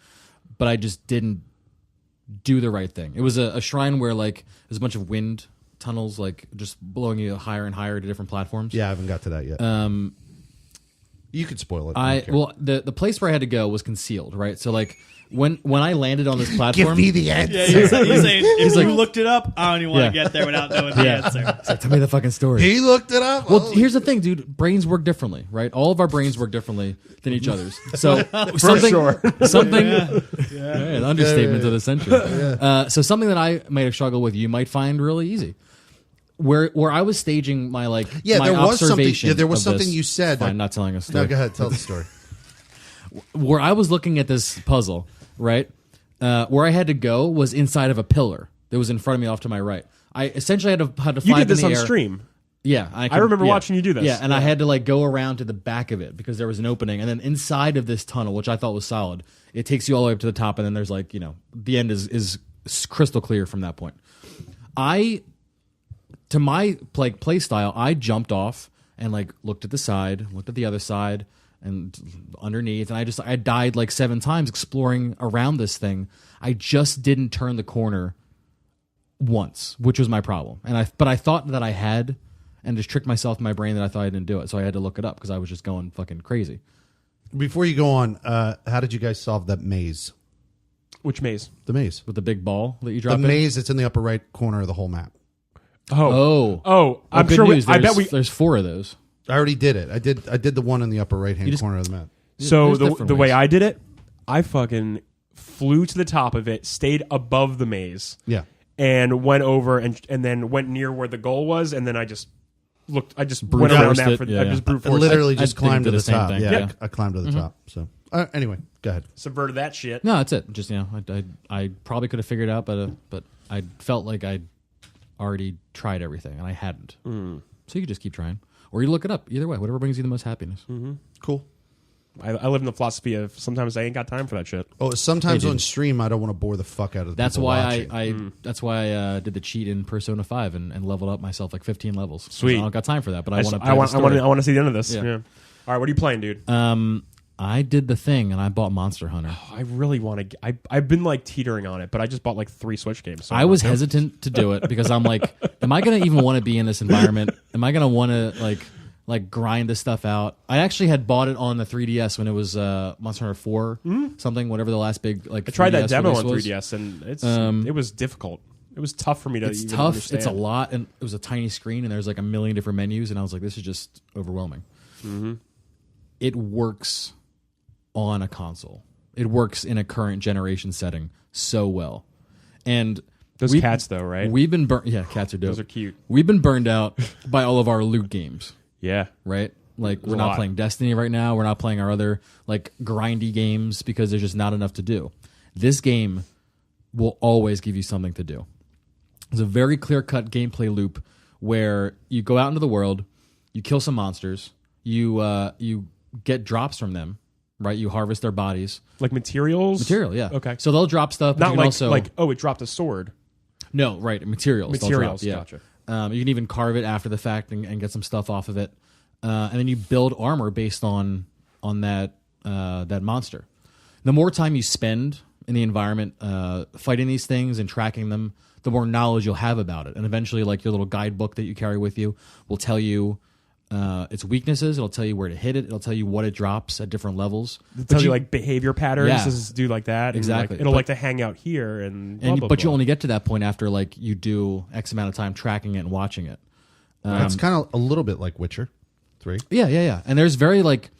but I just didn't do the right thing. It was a shrine where like there's a bunch of wind tunnels, like just blowing you higher and higher to different platforms. Yeah, I haven't got to that yet. You could spoil it. I don't care. Well, the place where I had to go was concealed, right? So like when I landed on this platform, Give me the answer. Yeah, he's saying if like- you looked it up, I don't even want Yeah. to get there without knowing the answer. It's like, tell me the fucking story. He looked it up. Well, Oh. here's the thing, dude. Brains work differently, right? All of our brains work differently than each other's. So something, the understatement of the century. So something that I may have struggled with, you might find really easy. Where I was staging my my there was something. observation Yeah, there was of something this- you said. Fine, not telling a story. No, go ahead. Tell the story. Where I was looking at this puzzle, right? Where I had to go was inside of a pillar that was in front of me, off to my right. I essentially had to fly You did up this in on the air. stream. Yeah, I remember watching you do this. Yeah, and I had to like go around to the back of it because there was an opening, and then inside of this tunnel, which I thought was solid, it takes you all the way up to the top, and then there's like the end is crystal clear from that point. To my play style, I jumped off and like looked at the side, looked at the other side, and underneath, and I died like 7 times exploring around this thing. I just didn't turn the corner once, which was my problem. But I thought that I had, and just tricked myself in my brain that I thought I didn't do it. So I had to look it up because I was just going fucking crazy. Before you go on, how did you guys solve that maze? Which maze? The maze. With the big ball that you The drop in. maze that's in the upper right corner of the whole map. I'm good sure. news. I bet we. There's 4 of those. I already did it. I did the one in the upper right hand corner of the map. So There's different the way ways. I did it, I fucking flew to the top of it, stayed above the maze, Yeah. and went over and then went near where the goal was, and then I just looked. I just Brute went around forced that it. for. Yeah, I yeah. just brute I forced. literally I just think climbed did to the the same top. thing. Yeah, Yeah. I climbed to the top. So anyway, go ahead. Subverted that shit. No, that's it. Just I probably could have figured it out, but I felt like I'd already tried everything, and I hadn't. So you could just keep trying, or you look it up. Either way, whatever brings you the most happiness. Cool. I live in the philosophy of sometimes I ain't got time for that shit. Oh, sometimes Hey, dude. on stream I don't want to bore the fuck out of the That's people why watching. that's why I did the cheat in Persona 5 and leveled up myself like 15 levels. Sweet. I don't got time for that, but I want to. I want to see the end of this. Yeah. Yeah. All right, what are you playing, dude? I did the thing and I bought Monster Hunter. I really want to. I've been like teetering on it, but I just bought like 3 Switch games. So I was hesitant to do it because I'm like, am I going to even want to be in this environment? Am I going to want to like grind this stuff out. I actually had bought it on the 3DS when it was Monster Hunter 4 something, whatever the last big like. I tried 3DS that demo on release 3DS and it was difficult. It was tough for me to. It's even tough. Understand. It's a lot, and it was a tiny screen, and there's like a million different menus, and I was like, this is just overwhelming. It works on a console. It works in a current generation setting so well, and. Those cats, though, right? We've been burnt. Yeah, cats are dope. Those are cute. We've been burned out by all of our loot games. Yeah. Right? Like, There's we're a not lot. playing Destiny right now. We're not playing our other, like, grindy games because there's just not enough to do. This game will always give you something to do. There's a very clear-cut gameplay loop where you go out into the world, you kill some monsters, you get drops from them, right? You harvest their bodies. Like materials? Material, yeah. Okay. So they'll drop stuff. But Not you can like, also, it dropped a sword. No, right. Materials. they'll Materials, drop, yeah. gotcha. You can even carve it after the fact and get some stuff off of it. And then you build armor based on that monster. The more time you spend in the environment fighting these things and tracking them, the more knowledge you'll have about it. And eventually, like your little guidebook that you carry with you will tell you its weaknesses. It'll tell you where to hit it. It'll tell you what it drops at different levels. It'll tell you like behavior patterns. Yeah. This is do like that. Exactly. And, like, it'll like to hang out here and blah, blah, but you blah. only get to that point after like you do X amount of time tracking it and watching it. That's kind of a little bit like Witcher 3. Yeah. And there's very like,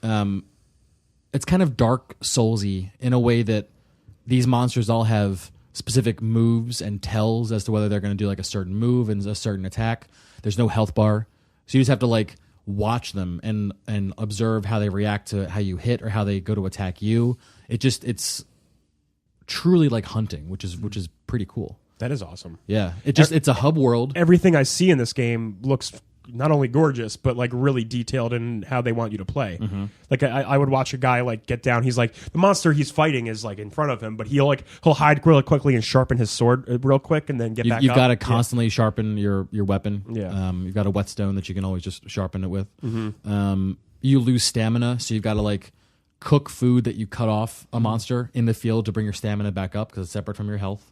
it's kind of Dark Soulsy in a way that these monsters all have specific moves and tells as to whether they're going to do like a certain move and a certain attack. There's no health bar, so you just have to like watch them and observe how they react to how you hit or how they go to attack you. It's truly like hunting, which is pretty cool. That is awesome. Yeah, it's a hub world. Everything I see in this game looks not only gorgeous, but like really detailed in how they want you to play. Like I would watch a guy like get down. He's like the monster he's fighting is like in front of him, but he'll hide really quickly and sharpen his sword real quick and then get back You've up. got to constantly sharpen your weapon. Yeah. You've got a whetstone that you can always just sharpen it with. You lose stamina, so you've got to like cook food that you cut off a monster in the field to bring your stamina back up because it's separate from your health.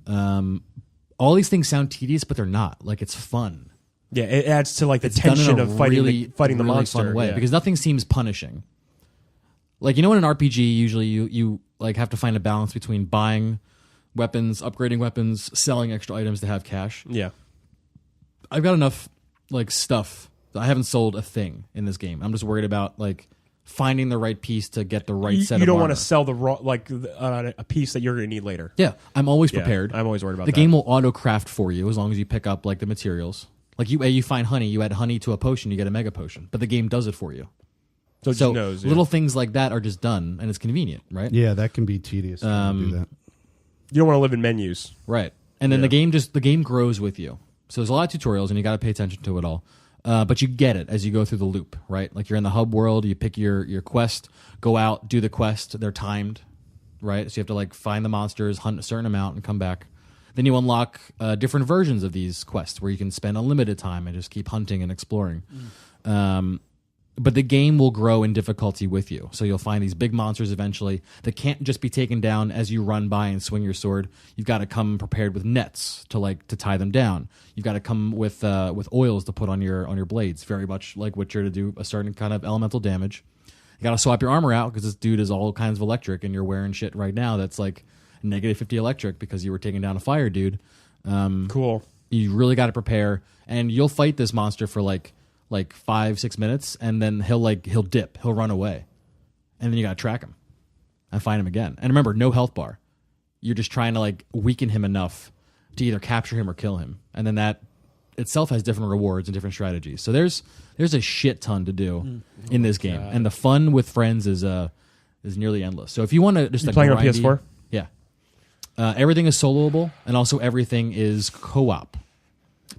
All these things sound tedious, but they're not. Like, it's fun. Yeah, it adds to like the It's done in tension a of fighting really the monster fun way yeah. because nothing seems punishing. Like, you know, in an RPG, usually you like have to find a balance between buying weapons, upgrading weapons, selling extra items to have cash. Yeah. I've got enough like stuff. I haven't sold a thing in this game. I'm just worried about like finding the right piece to get the right set. You of don't armor. want to sell the raw a piece that you're going to need later. Yeah, I'm always Yeah, prepared. I'm always worried about the that. game will auto craft for you as long as you pick up like the materials. Like you find honey, you add honey to a potion, you get a mega potion. But the game does it for you. So it just knows, yeah. little things like that are just done, and it's convenient, right? Yeah, that can be tedious. Do that. You don't want to live in menus. Right. And then the game grows with you. So there's a lot of tutorials, and you got to pay attention to it all. But you get it as you go through the loop, right? Like you're in the hub world, you pick your quest, go out, do the quest. They're timed, right? So you have to like find the monsters, hunt a certain amount, and come back. Then you unlock different versions of these quests where you can spend unlimited time and just keep hunting and exploring. But the game will grow in difficulty with you. So you'll find these big monsters eventually that can't just be taken down as you run by and swing your sword. You've got to come prepared with nets to tie them down. You've got to come with oils to put on your blades, very much like Witcher, to do a certain kind of elemental damage. You got to swap your armor out because this dude is all kinds of electric, and you're wearing shit right now that's like negative 50 electric because you were taking down a fire dude. Cool. You really got to prepare, and you'll fight this monster for like 5-6 minutes, and then he'll dip, he'll run away, and then you got to track him and find him again. And remember, no health bar. You're just trying to like weaken him enough to either capture him or kill him, and then that itself has different rewards and different strategies. So there's a shit ton to do in this game, and the fun with friends is nearly endless. So if you want to just playing on PS4, yeah, everything is soloable, and also everything is co-op.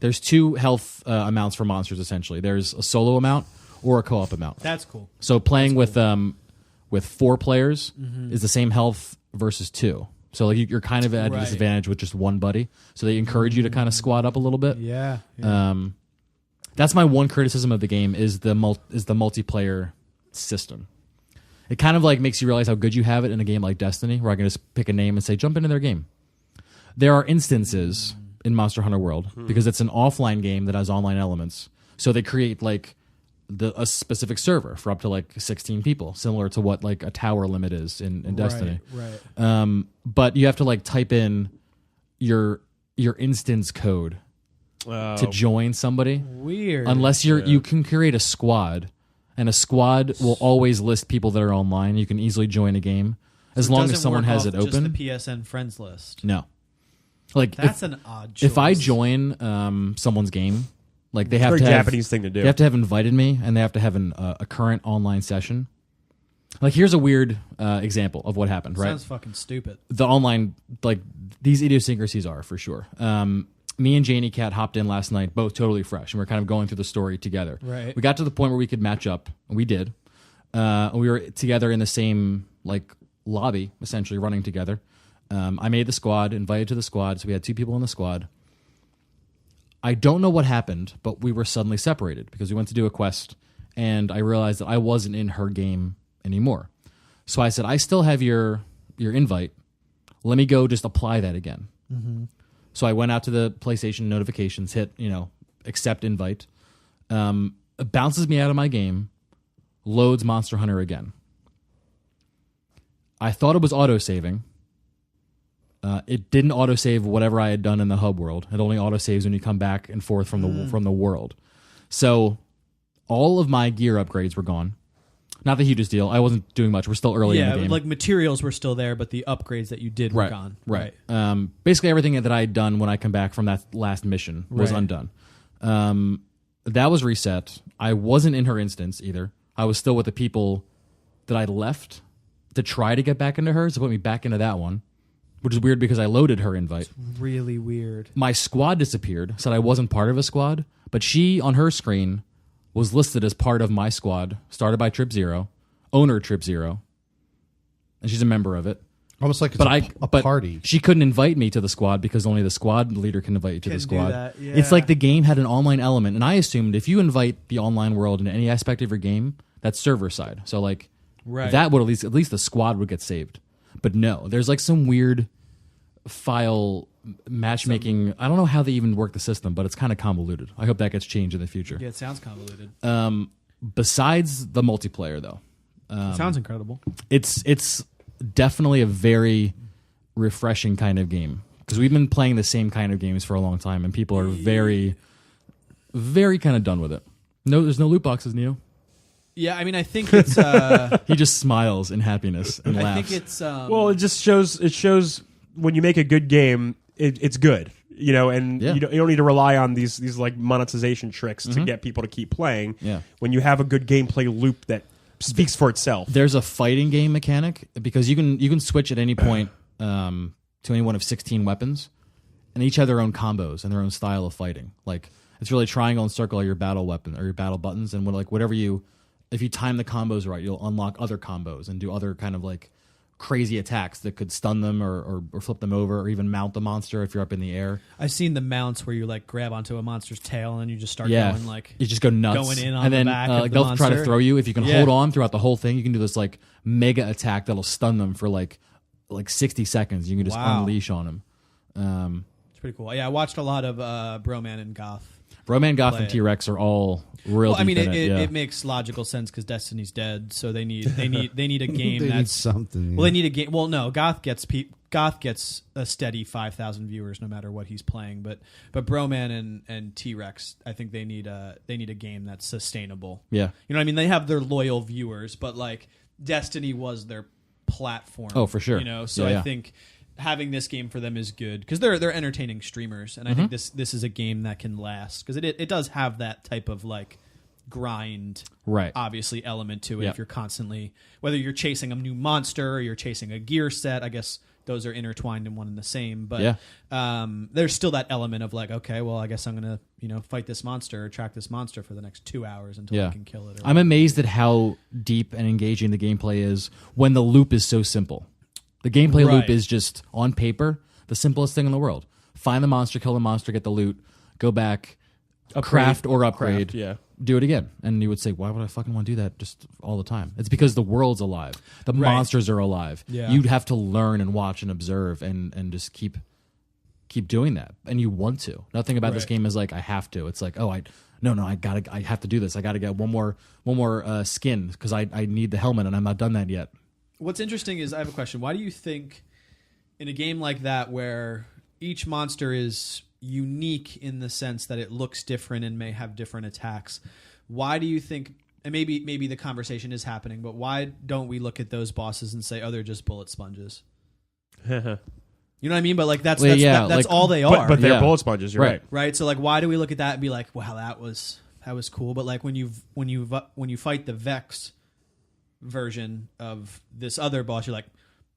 There's 2 health amounts for monsters, essentially. There's a solo amount or a co-op amount. That's cool. So playing with 4 players is the same health versus 2. So like you're kind of at a disadvantage with just one buddy. So they encourage you to kind of squad up a little bit. Yeah. That's my one criticism of the game is the multiplayer system. It kind of like makes you realize how good you have it in a game like Destiny, where I can just pick a name and say, jump into their game. There are instances in Monster Hunter World because it's an offline game that has online elements. So they create like a specific server for up to like 16 people, similar to what like a tower limit is in Destiny. Right. But you have to like type in your instance code to join somebody. Weird. Unless you can create a squad, and a squad will always list people that are online. You can easily join a game as long as someone has it open. Just the PSN friends list. No, like that's an odd choice. If I join someone's game, like they have very to have Japanese thing to do. They have to have invited me, and they have to have a current online session. Like here's a weird example of what happened. Right, sounds fucking stupid. The online, like these idiosyncrasies are for sure. Me and Janie Cat hopped in last night, both totally fresh, and we're kind of going through the story together. Right. We got to the point where we could match up, and we did. We were together in the same like lobby, essentially running together. I made the squad, invited to the squad, so we had 2 people in the squad. I don't know what happened, but we were suddenly separated because we went to do a quest, and I realized that I wasn't in her game anymore. So I said, I still have your invite. Let me go just apply that again. Mm-hmm. So I went out to the PlayStation notifications, hit, accept invite. It bounces me out of my game, loads Monster Hunter again. I thought it was auto-saving. It didn't auto-save whatever I had done in the hub world. It only auto-saves when you come back and forth from the world. So all of my gear upgrades were gone. Not the hugest deal. I wasn't doing much. We're still early in the game. Yeah, like materials were still there, but the upgrades that you did were gone. Right. Basically everything that I had done when I come back from that last mission was undone. That was reset. I wasn't in her instance either. I was still with the people that I left to try to get back into hers, to put me back into that one, which is weird because I loaded her invite. It's really weird. My squad disappeared, said I wasn't part of a squad, but she, on her screen, was listed as part of my squad, started by Trip Zero, owner Trip Zero, and she's a member of it. Almost like it's a party. She couldn't invite me to the squad because only the squad leader can invite you to the squad. That, yeah. It's like the game had an online element, and I assumed if you invite the online world into any aspect of your game, that's server side. So like that would at least the squad would get saved. But no, there's like some weird file matchmaking. I don't know how they even work the system, but it's kind of convoluted. I hope that gets changed in the future. Yeah, it sounds convoluted. Besides the multiplayer, though, it sounds incredible. It's definitely a very refreshing kind of game because we've been playing the same kind of games for a long time, and people are very, very kind of done with it. No, there's no loot boxes, Neo. Yeah, I mean, I think it's. He just smiles in happiness and laughs. I think it's. Well, it just shows. It shows when you make a good game, it's good. And you don't need to rely on these like monetization tricks to get people to keep playing. Yeah. When you have a good gameplay loop that speaks for itself. There's a fighting game mechanic because you can switch at any point to any one of 16 weapons, and each have their own combos and their own style of fighting. Like it's really triangle and circle are your battle weapon or your battle buttons, and whatever if you time the combos right, you'll unlock other combos and do other kind of like crazy attacks that could stun them or flip them over or even mount the monster if you're up in the air. I've seen the mounts where you like grab onto a monster's tail and then you just start going like you just go nuts, going in on and then the back of the they'll monster. try to throw you. If you can hold on throughout the whole thing, you can do this like mega attack that'll stun them for like 60 seconds. You can just unleash on them. It's pretty cool. Yeah, I watched a lot of Broman and Goth. Broman, Goth, and T-Rex are all real. Well, I mean, deep in it makes logical sense because Destiny's dead, so they need a game they that's need something. Well, they need a game. Well, no, Goth gets a steady 5,000 viewers no matter what he's playing, but Broman and T-Rex, I think they need a game that's sustainable. Yeah, you know what I mean? They have their loyal viewers, but like Destiny was their platform. Oh, for sure. So I think having this game for them is good because they're entertaining streamers, and I think this is a game that can last because it does have that type of like grind, obviously element to it. If you're constantly, whether you're chasing a new monster or you're chasing a gear set, I guess those are intertwined in one and the same. But there's still that element of like, okay, well, I guess I'm gonna fight this monster or track this monster for the next 2 hours until I can kill it. I'm amazed at how deep and engaging the gameplay is when the loop is so simple. The gameplay loop is just, on paper, the simplest thing in the world. Find the monster, kill the monster, get the loot, go back, craft or upgrade, do it again. And you would say, why would I fucking want to do that just all the time? It's because the world's alive. The monsters are alive. Yeah. You'd have to learn and watch and observe and just keep doing that. And you want to. Nothing about this game is like, I have to. It's like, no, I have to do this. I gotta get one more skin because I need the helmet and I'm not done that yet. What's interesting is I have a question. Why do you think in a game like that where each monster is unique in the sense that it looks different and may have different attacks, why do you think, and maybe the conversation is happening, but why don't we look at those bosses and say, oh, they're just bullet sponges? You know what I mean? But like that's all they are. But they're bullet sponges, you're right. Right. So like, why do we look at that and be like, wow, that was cool. But like when you fight the Vex version of this other boss, you're like,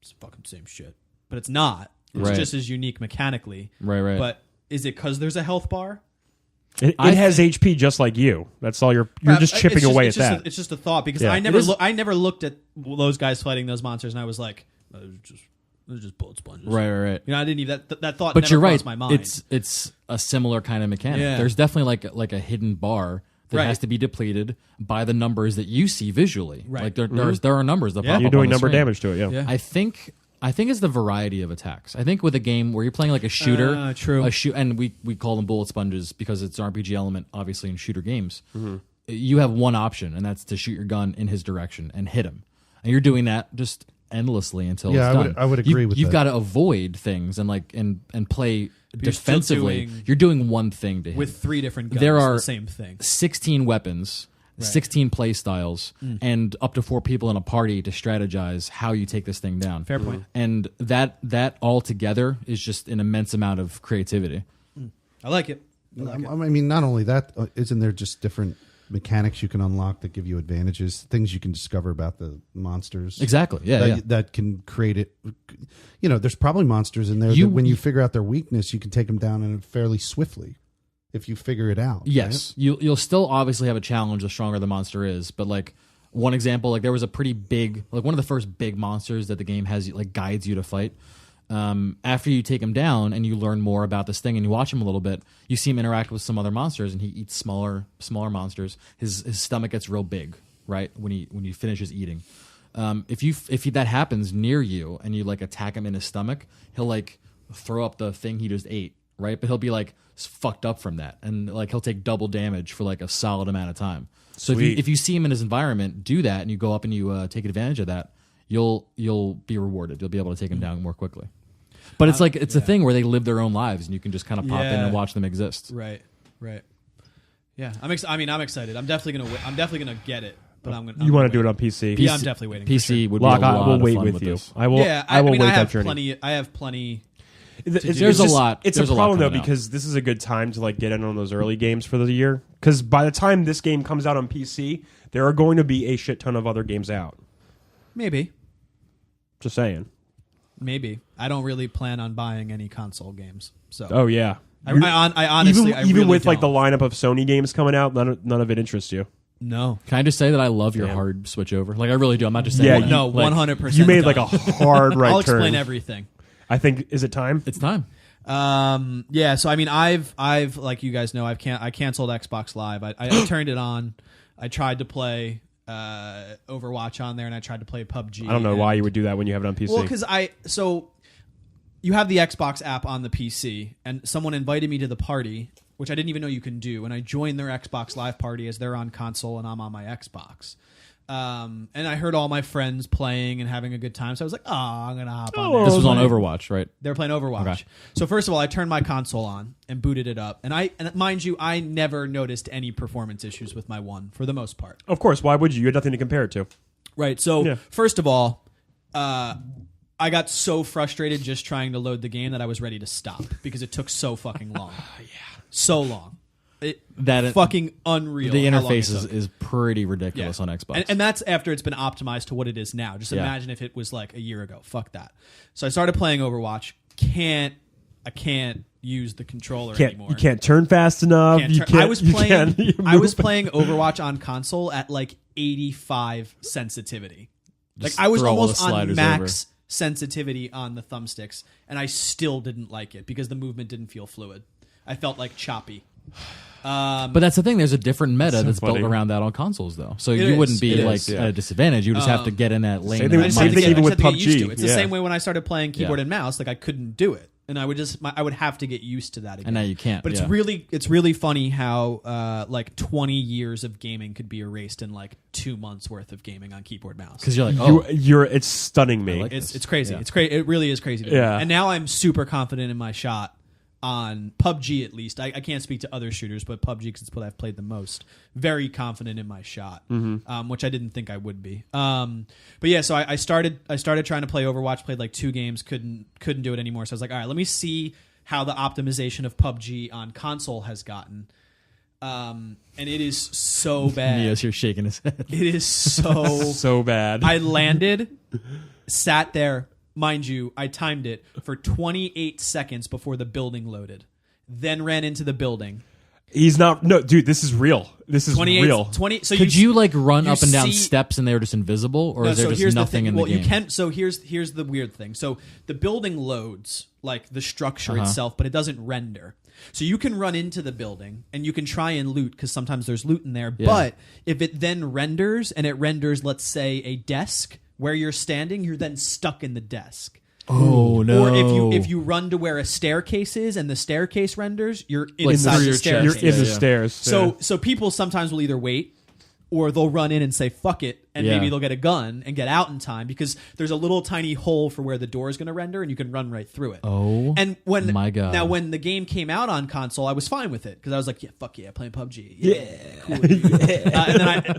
it's the fucking same shit. But it's not. It's just as unique mechanically. Right. But is it because there's a health bar? It has HP just like you. That's all you're just chipping away at that. It's just a thought because I never looked at those guys fighting those monsters and I was like, they're just bullet sponges. Right. You know, I didn't even that thought. But never you're right. crossed my mind. It's a similar kind of mechanic. Yeah. There's definitely like a hidden bar that has to be depleted by the numbers that you see visually. Right. Like there are numbers that pop you're up doing on the number screen. damage to it. Yeah. I think it's the variety of attacks. I think with a game where you're playing like a shooter, true. And we call them bullet sponges because it's an RPG element, obviously in shooter games. You have one option, and that's to shoot your gun in his direction and hit him, and you're doing that just endlessly until it's done. I would agree with that. You've got to avoid things and play defensively. You're doing one thing to him. With 3 different guns. There are the same thing. 16 weapons. 16 play styles and up to 4 people in a party to strategize how you take this thing down. Fair point. And that all together is just an immense amount of creativity. I like it. I mean, not only that, isn't there just different mechanics you can unlock that give you advantages, things you can discover about the monsters? Exactly. Yeah. That can create it. You know, there's probably monsters in there that when you figure out their weakness, you can take them down fairly swiftly. If you figure it out. Yes. Right? You'll still obviously have a challenge the stronger the monster is. But like one example, like there was a pretty big, like one of the first big monsters that the game has like guides you to fight. After you take him down and you learn more about this thing and you watch him a little bit, you see him interact with some other monsters and he eats smaller monsters. His stomach gets real big, right? When he finishes eating. If that happens near you and you like attack him in his stomach, he'll like throw up the thing he just ate, right? But he'll be like fucked up from that, and like he'll take double damage for like a solid amount of time. So if you see him in his environment do that and you go up and you take advantage of that, you'll be rewarded. You'll be able to take him down more quickly. But it's like it's a thing where they live their own lives and you can just kind of pop in and watch them exist. Right. Yeah, I'm excited. I'm definitely gonna get it. But you want to do it on PC? Yeah, I'm definitely waiting. PC would be Locke, a lot I will of wait fun with with you. this. I will. Yeah, I will wait I that have journey. I have plenty. There's a lot. It's There's a a lot problem though coming out. because this is a good time to like get in on those early games for the year. Because by the time this game comes out on PC, there are going to be a shit ton of other games out. Maybe. Just saying. Maybe. I don't really plan on buying any console games. So. Oh yeah. I honestly, even really with like the don't. lineup of Sony games coming out, none of it interests you. No. Can I just say that I love your hard switch over? Like I really do. I'm not just saying. Yeah, that. 100%. You made like a hard right turn. I'll explain everything. I think is it time? It's time. Yeah. So I mean, I've like you guys know, I canceled Xbox Live. I turned it on. I tried to play Overwatch on there, and I tried to play PUBG. I don't know why you would do that when you have it on PC. Well, because you have the Xbox app on the PC, and someone invited me to the party, which I didn't even know you can do, and I joined their Xbox Live party as they're on console and I'm on my Xbox. And I heard all my friends playing and having a good time, so I was like, I'm going to hop on there. This was on Overwatch, right? They were playing Overwatch. Okay. So first of all, I turned my console on and booted it up, and mind you, I never noticed any performance issues with my One for the most part. Of course, why would you? You had nothing to compare it to. Right. So first of all, I got so frustrated just trying to load the game that I was ready to stop because it took so fucking long. So long. Fucking unreal. The interface is pretty ridiculous on Xbox. And that's after it's been optimized to what it is now. Just imagine if it was like a year ago. Fuck that. So I started playing Overwatch. I can't use the controller anymore. You can't turn fast enough. I was playing Overwatch on console at like 85 sensitivity. Like I was almost on max sensitivity on the thumbsticks, and I still didn't like it because the movement didn't feel fluid. I felt like choppy. But that's the thing. There's a different meta that's built around that on consoles, though. So you wouldn't be at a disadvantage. You just have to get in that lane. Same thing even with PUBG. It's the same way when I started playing keyboard and mouse. Like I couldn't do it. And I would have to get used to that again. And now you can't. But it's really funny how like 20 years of gaming could be erased in like 2 months worth of gaming on keyboard mouse. Because you're like, it's stunning me. It's crazy. It's crazy. It really is crazy to me. And now I'm super confident in my shot on PUBG at least. I can't speak to other shooters, but PUBG, because it's what I've played the most. Very confident in my shot, which I didn't think I would be. But yeah, so I started trying to play Overwatch. Played like 2 games, couldn't do it anymore. So I was like, all right, let me see how the optimization of PUBG on console has gotten. And it is so bad. Neo's here shaking his head. It is so bad. I landed, sat there. Mind you, I timed it for 28 seconds before the building loaded. Then ran into the building. He's not... No, dude, this is real. This is real. So could you like run up and down steps and they were just invisible? Or is there just nothing in the game? You can, so here's the weird thing. So the building loads, like the structure itself, but it doesn't render. So you can run into the building and you can try and loot because sometimes there's loot in there. Yeah. But if it then renders and it renders, let's say, a desk... where you're standing, you're then stuck in the desk. Oh no! Or if you run to where a staircase is and the staircase renders, you're inside the staircase. You're in the stairs. So people sometimes will either wait or they'll run in and say fuck it, and maybe they'll get a gun and get out in time because there's a little tiny hole for where the door is going to render and you can run right through it. Oh, and when my God. Now when the game came out on console, I was fine with it because I was like, yeah, fuck yeah, playing PUBG, cool.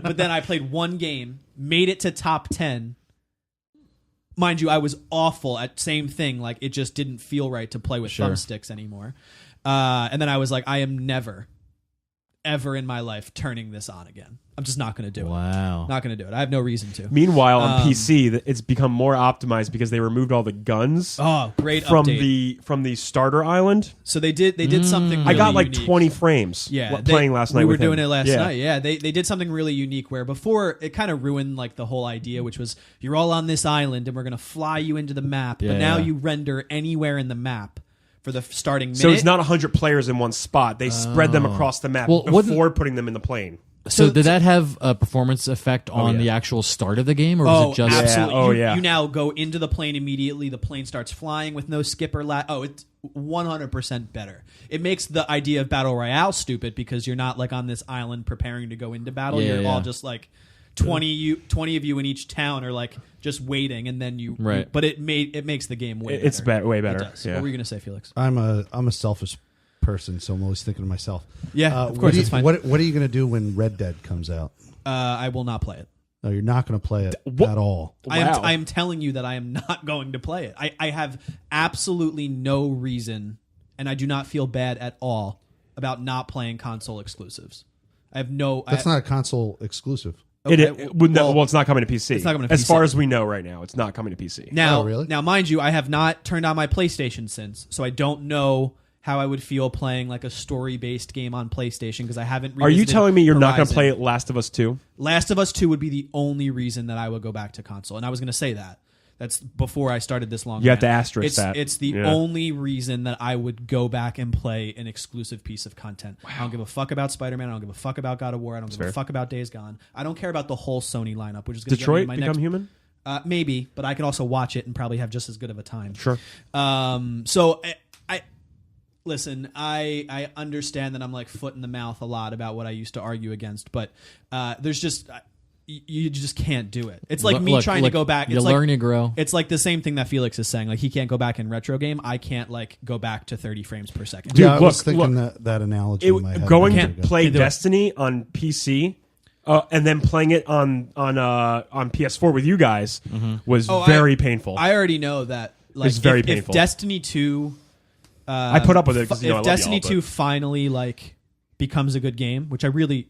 But then I played one game, made it to top 10. Mind you, I was awful at same thing. Like, it just didn't feel right to play with thumbsticks anymore. And then I was like, I am never, ever in my life turning this on again. I'm just not going to do it. Wow. Not going to do it. I have no reason to. Meanwhile, on PC, it's become more optimized because they removed all the guns. Oh, great from update. From the starter island. So they did something really I got like unique. 20 frames playing last night. We were with doing him. it last night. Yeah, they did something really unique where before it kind of ruined like the whole idea, which was you're all on this island and we're going to fly you into the map. But now you render anywhere in the map for the starting minute. So it's not 100 players in one spot. They spread them across the map before putting them in the plane. So did that have a performance effect on the actual start of the game, or was it just... absolutely. You now go into the plane immediately. The plane starts flying with no skip or lag. Oh, it's 100% better. It makes the idea of Battle Royale stupid because you're not like on this island preparing to go into battle. You're all just like 20 of you in each town are like just waiting, and then you... Right. But it makes the game way better. It's way better. It does. What were you going to say, Felix? I'm a selfish person, so I'm always thinking to myself. Yeah, of course, it's fine. What are you going to do when Red Dead comes out? I will not play it. No, you're not going to play it at all. Wow. I am telling you that I am not going to play it. I have absolutely no reason, and I do not feel bad at all about not playing console exclusives. I have no... That's not a console exclusive. Okay, it's not coming to PC. It's not coming to PC. As far as we know right now, it's not coming to PC. Now, really? Now, mind you, I have not turned on my PlayStation since, so I don't know how I would feel playing like a story-based game on PlayStation because I haven't revisited Are you telling me you're not going to Horizon. play Last of Us 2? Last of Us 2 would be the only reason that I would go back to console, and I was going to say that. That's before I started this long. You have to asterisk that. It's the only reason that I would go back and play an exclusive piece of content. Wow. I don't give a fuck about Spider-Man. I don't give a fuck about God of War. I don't give a fuck about Days Gone. I don't care about the whole Sony lineup, which is going to Detroit my Become next, Human? Maybe, but I can also watch it and probably have just as good of a time. Sure. So I listen. I understand that I'm like foot in the mouth a lot about what I used to argue against, but there's just. You just can't do it. It's like me trying to go back. You learn, you grow. It's like the same thing that Felix is saying. Like he can't go back in retro game. I can't like go back to 30 frames per second. Dude, I was thinking that analogy in my head. Going to play Destiny on PC and then playing it on PS4 with you guys was very painful. I already know that. Like, it's very painful. If Destiny 2, I put up with it. If Destiny 2 finally like becomes a good game, which I really.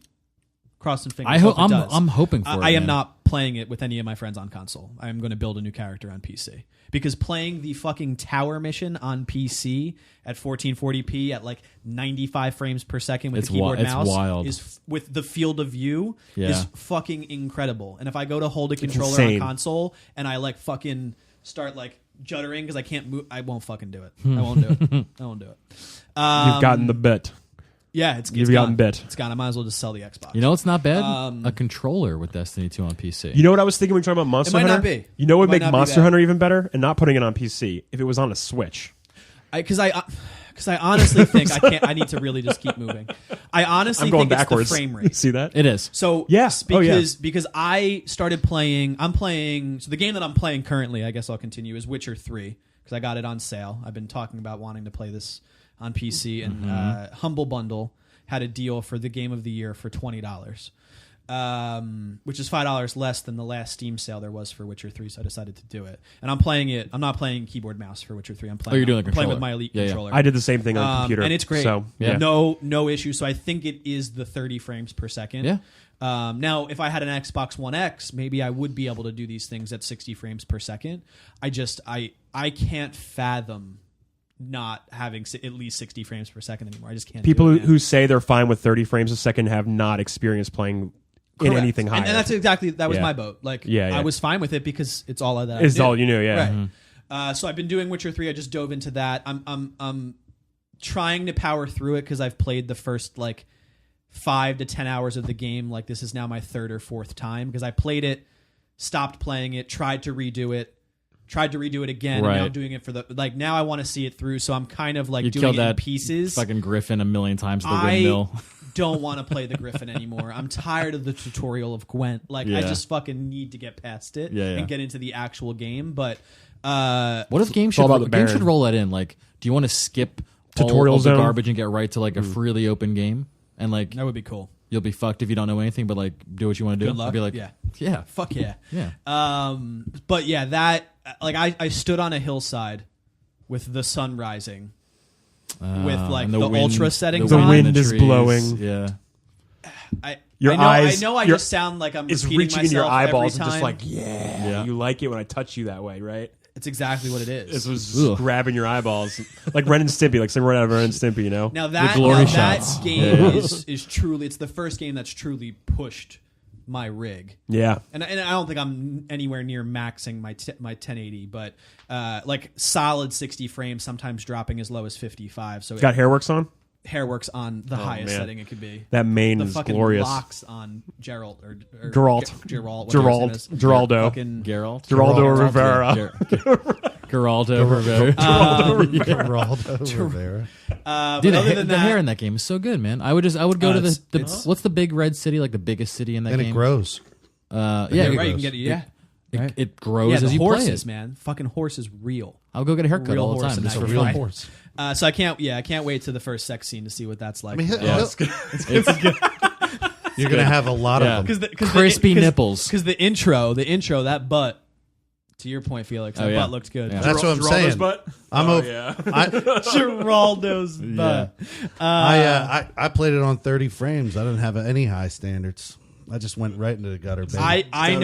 Crossing fingers. I'm hoping for it. I am not playing it with any of my friends on console. I am going to build a new character on PC because playing the fucking tower mission on PC at 1440p at like 95 frames per second with the keyboard mouse is with the field of view is fucking incredible. And if I go to hold a controller on console and I like fucking start like juddering because I can't move, I won't fucking do it. I won't do it. I won't do it. You've gotten the bit. Yeah, you've gotten bit. It's gone. I might as well just sell the Xbox. You know what's not bad? A controller with Destiny 2 on PC. You know what I was thinking when we were talking about Monster Hunter? It might not be. You know what would make Monster Hunter even better? And not putting it on PC if it was on a Switch. Because I honestly think I can't. I need to really just keep moving. I honestly I'm going think backwards. it's the frame rate. See that? It is. So Yes. because I started playing. I'm playing. So the game that I'm playing currently, I guess I'll continue, is Witcher 3 because I got it on sale. I've been talking about wanting to play this on PC, and Humble Bundle had a deal for the game of the year for $20. Which is $5 less than the last Steam sale there was for Witcher 3, so I decided to do it. And I'm playing it. I'm not playing keyboard mouse for Witcher 3. I'm playing. you're doing a I'm playing with controller. my Elite Yeah. controller. I did the same thing on computer, and it's great. So Yeah. No issue. So I think it is the 30 frames per second. Yeah. Now, if I had an Xbox One X, maybe I would be able to do these things at 60 frames per second. I can't fathom not having at least 60 frames per second anymore. I just can't. people do it, man. who say they're fine with 30 frames a second have not experienced playing in Correct. anything higher. And that's exactly that was Yeah. my boat. Like, Yeah. I was fine with it because it's all that. It's I do. all you knew, yeah. Right. So I've been doing Witcher 3. I just dove into that. I'm trying to power through it because I've played the first like 5 to 10 hours of the game. Like this is now my third or fourth time because I played it, stopped playing it, tried to redo it again, and now Right. doing it for the like now I want to see it through. So I'm kind of like You doing killed it in that pieces. fucking Griffin a million times at the windmill. I don't want to play the Griffin anymore. I'm tired of the tutorial of Gwent. Like I Yeah. just fucking need to get past it Yeah. and get into the actual game. But What if games all should about the games should Baron. roll that in? Like, do you want to skip Tutorial all of the zone? garbage and get right to like a freely open game? And like that would be cool. you'll be fucked if you don't know anything, but like do what you want to do. Good luck. I'd be like, Yeah. Fuck yeah. yeah. But yeah, that like I stood on a hillside with the sun rising, with like And the wind- ultra settings The on. wind in is trees. blowing. Yeah. Your I know, eyes- I know. I your- just sound like I'm It's repeating reaching into your myself every eyeballs and just time. like, yeah. You like it when I touch you that way, right? It's exactly what it is. This was just Ugh. grabbing your eyeballs. Like Ren and Stimpy, like something right out of Ren and Stimpy, you know? Now that, glory that shots. game Yeah. is truly, it's the first game that's truly pushed my rig. Yeah. And I don't think I'm anywhere near maxing my 1080, but like solid 60 frames, sometimes dropping as low as 55. So Got Hairworks on? Hairworks on the highest man. setting it could be. That mane The is fucking glorious. locks on Geralt or Geralt. Geralt. Geraldo. Fucking, Geralt. Geraldo Rivera. Geraldo Rivera. Geraldo Rivera. but Dude, other the, than the that, hair in that game is so good, man. I would go to the it's- what's the big red city, like the biggest city in that And game? it grows. Yeah, yeah, it right. You grows. can get It grows yeah, as the you horses, play it. man. Fucking horse is real. I'll go get a haircut Real all the horse time. in Just that for game. fun. Right. Horse. So I can't wait to the first sex scene to see what that's like. I mean, It's you're going to have a lot Yeah. of them. Crispy nipples. Because the intro, that butt. To your point, Felix, that yeah. butt looked good. Yeah. That's what I'm Geraldo's saying. butt? I'm Oh, over. yeah. Geraldo's butt. I played it on 30 frames. I didn't have any high standards. I just went right into the gutter. Baby. I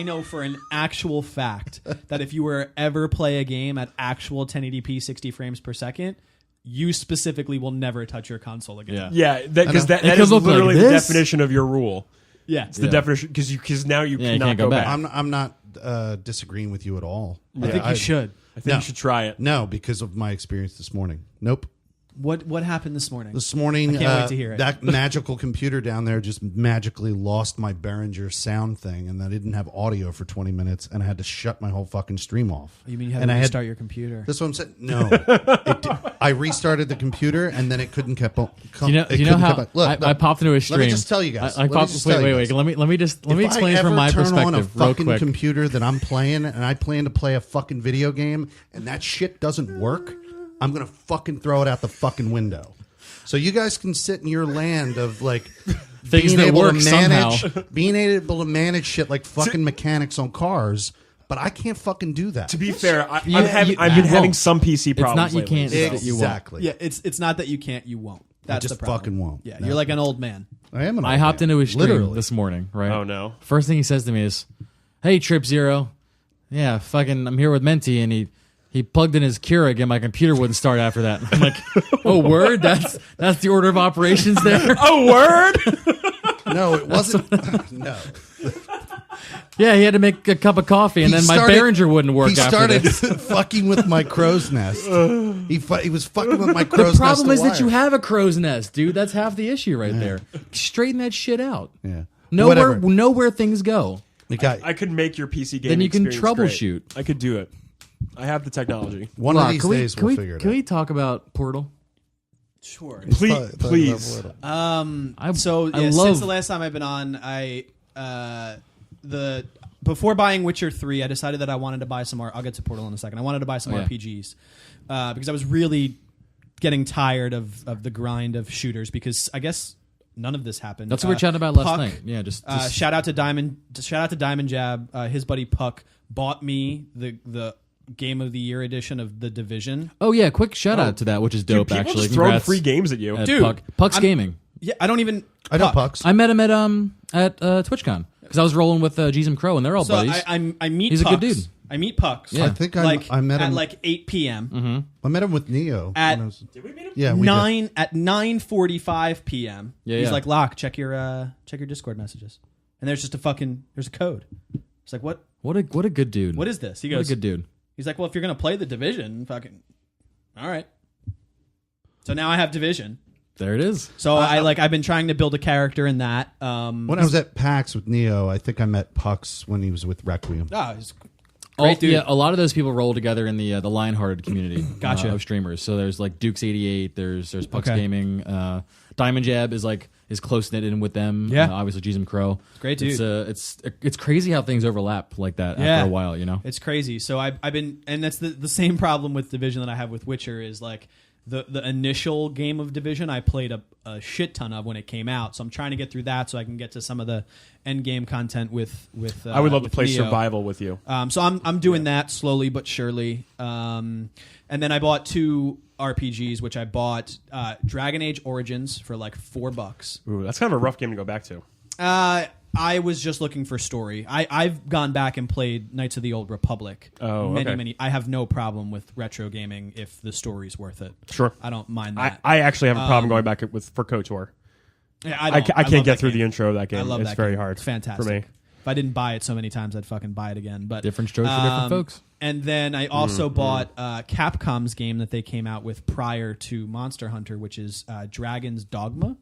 know for an actual fact that if you were ever play a game at actual 1080p 60 frames per second, you specifically will never touch your console again. Yeah. Yeah, because that It is could look like literally the this. definition of your rule. Yeah. It's the definition because now you Yeah, you cannot can't go go back. back. I'm not disagreeing with you at all. I think you should. I think you should try it. No, because of my experience this morning. Nope. What happened this morning? This morning, I can't wait to hear it. that magical computer down there just magically lost my Behringer sound thing, and I didn't have audio for 20 minutes, and I had to shut my whole fucking stream off. You mean you had and to I restart your computer? That's what I'm saying. No, I restarted the computer, and then it couldn't keep up. You know how I popped into a stream. Let me just tell you guys. I popped. Wait. Let me explain from my perspective If I ever turn on a real fucking quick. computer that I'm playing, and I plan to play a fucking video game, and that shit doesn't work, I'm gonna fucking throw it out the fucking window. So you guys can sit in your land of like Things being that able work to manage, somehow. being able to manage shit like fucking mechanics on cars, but I can't fucking do that. To be fair, I've You been won't. having some PC It's problems. not you lately, can't. so- It's that you won't. Exactly. Yeah, it's not that you can't, you won't. That's just the problem. fucking won't. Yeah, No. you're like an old man. I am. I hopped into his stream Literally. this morning. Right. Oh, no. First thing he says to me is, "Hey, Trip Zero, yeah, fucking, I'm here with Menti," and he plugged in his Keurig and my computer wouldn't start after that. I'm like, "Oh, word? That's the order of operations there." Oh, word! No, it wasn't. No. Yeah, he had to make a cup of coffee, and then my Behringer wouldn't work. He after started this. fucking with my crow's nest. He was fucking with my crow's nest. The problem is that you wire. have a crow's nest, dude. That's half the issue right there. Straighten that shit out. Yeah. Know Whatever. where things go. The guy. I could make your PC game. Then you can experience troubleshoot. great. I could do it. I have the technology. One of these days we'll figure it out. Can we talk about Portal? Sure. Please. Since the last time I've been on, before buying Witcher 3, I decided that I wanted to buy some more. I'll get to Portal in a second. I wanted to buy some RPGs because I was really getting tired of the grind of shooters because I guess none of this happened. That's what we were chatting about last night. Yeah, just shout out to Diamond Jab. His buddy Puck bought me the Game of the Year edition of The Division. Oh yeah, quick shout out to that, which is dope. Dude, people actually, just throwing free games at you, dude. Puck's gaming. Yeah, I don't even. I know Pucks. I met him at TwitchCon because I was rolling with Jeez and Crow, and they're all buddies. I meet. He's Pucks. a good dude. I meet Pucks. Yeah. I think I met him at like 8 p.m. Mm-hmm. I met him with Neo. Did we meet him? Yeah, we did. At 9:45 p.m. Yeah, he's like, Locke, check your Discord messages, and there's just there's a code. It's like, what? What a good dude. What is this? He goes, what a good dude. He's like, well, if you're gonna play the Division, fucking, all right. So now I have Division. There it is. So I've been trying to build a character in that. When I was at PAX with Neo, I think I met Pucks when he was with Requiem. He's great dude. Yeah, a lot of those people roll together in the Lionhearted community Gotcha. of streamers. So there's like Dukes88, there's Pucks Okay. Gaming, Diamond Jab is close knit in with them. Yeah. Obviously Jeez and Crow. Great dude. It's crazy how things overlap like that after a while. You know, it's crazy. So I've been, and that's the same problem with Division that I have with Witcher is like the initial game of Division I played a shit ton of when it came out. So I'm trying to get through that so I can get to some of the end game content with I would love to play Neo. survival with you. So I'm doing that slowly but surely. And then I bought 2 RPGs, which I bought Dragon Age Origins for like $4. Ooh, that's kind of a rough game to go back to. I was just looking for story. I've gone back and played Knights of the Old Republic. Many. I have no problem with retro gaming if the story's worth it. Sure, I don't mind that. I actually have a problem going back for KOTOR. Yeah, I can't get through the intro of that game. I love it's that very game. hard. It's fantastic for me. If I didn't buy it so many times, I'd fucking buy it again. But different strokes for different folks. And then I also bought Capcom's game that they came out with prior to Monster Hunter, which is Dragon's Dogma.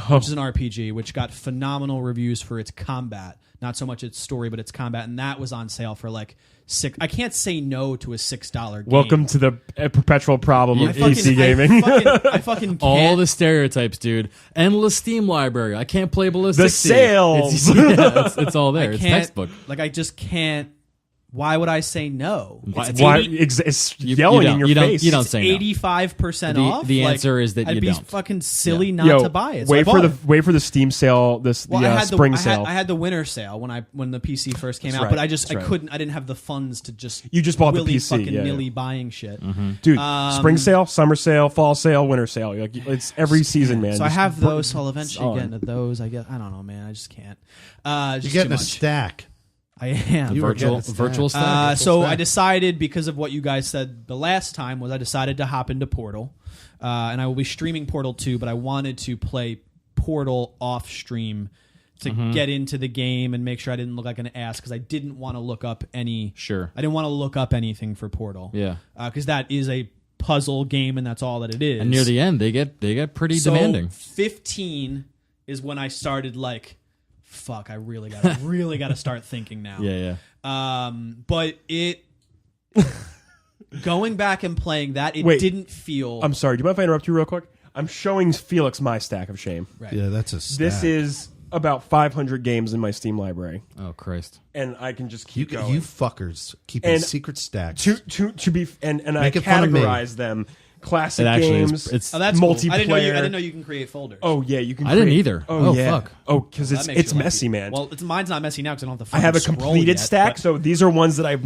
Which is an RPG, which got phenomenal reviews for its combat. Not so much its story, but its combat. And that was on sale for like $6. I can't say no to a $6 game. Welcome to the perpetual problem of PC gaming. I fucking can't. All the stereotypes, dude. Endless Steam library. I can't play Ballistic. The sales. It's all there. It's textbook. Like, I just can't. Why would I say no? It's yelling in your face. You don't say no. 85% off. The answer is that I'd you be don't. fucking silly not to buy it. So wait for the Steam sale. The spring sale. I had the winter sale when the PC first came out, right. but I didn't have the funds to just. You just bought the PC, fucking nilly buying shit, dude. Spring sale, summer sale, fall sale, winter sale. Like it's every season, man. So I have those. So I'll eventually get into those. I don't know, man. I just can't. You're getting a stack. I am. Virtual stack. So I decided, because of what you guys said the last time, I decided to hop into Portal. And I will be streaming Portal 2, but I wanted to play Portal off stream to get into the game and make sure I didn't look like an ass, because I didn't want to look up any. Sure. I didn't want to look up anything for Portal. Yeah. Because that is a puzzle game, and that's all that it is. And near the end, they get pretty demanding. 15 is when I started like, fuck, I really gotta start thinking now. Yeah. But it going back and playing that, it didn't feel. I'm sorry. Do you mind if I interrupt you real quick? I'm showing Felix my stack of shame. Right. Yeah, that's a stack. This is about 500 games in my Steam library. Oh Christ! And I can just keep going. You fuckers keep a secret stack. To be and I Make it fun of me. categorize them. Classic games. Oh, that's cool. multiplayer. I didn't know you can create folders. Oh yeah, you can. I didn't either. Oh yeah. Fuck. Oh, because That makes it's you messy, lucky. man. Well, mine's not messy now because I don't have to. I have a scroll completed yet, stack, but- so these are ones that I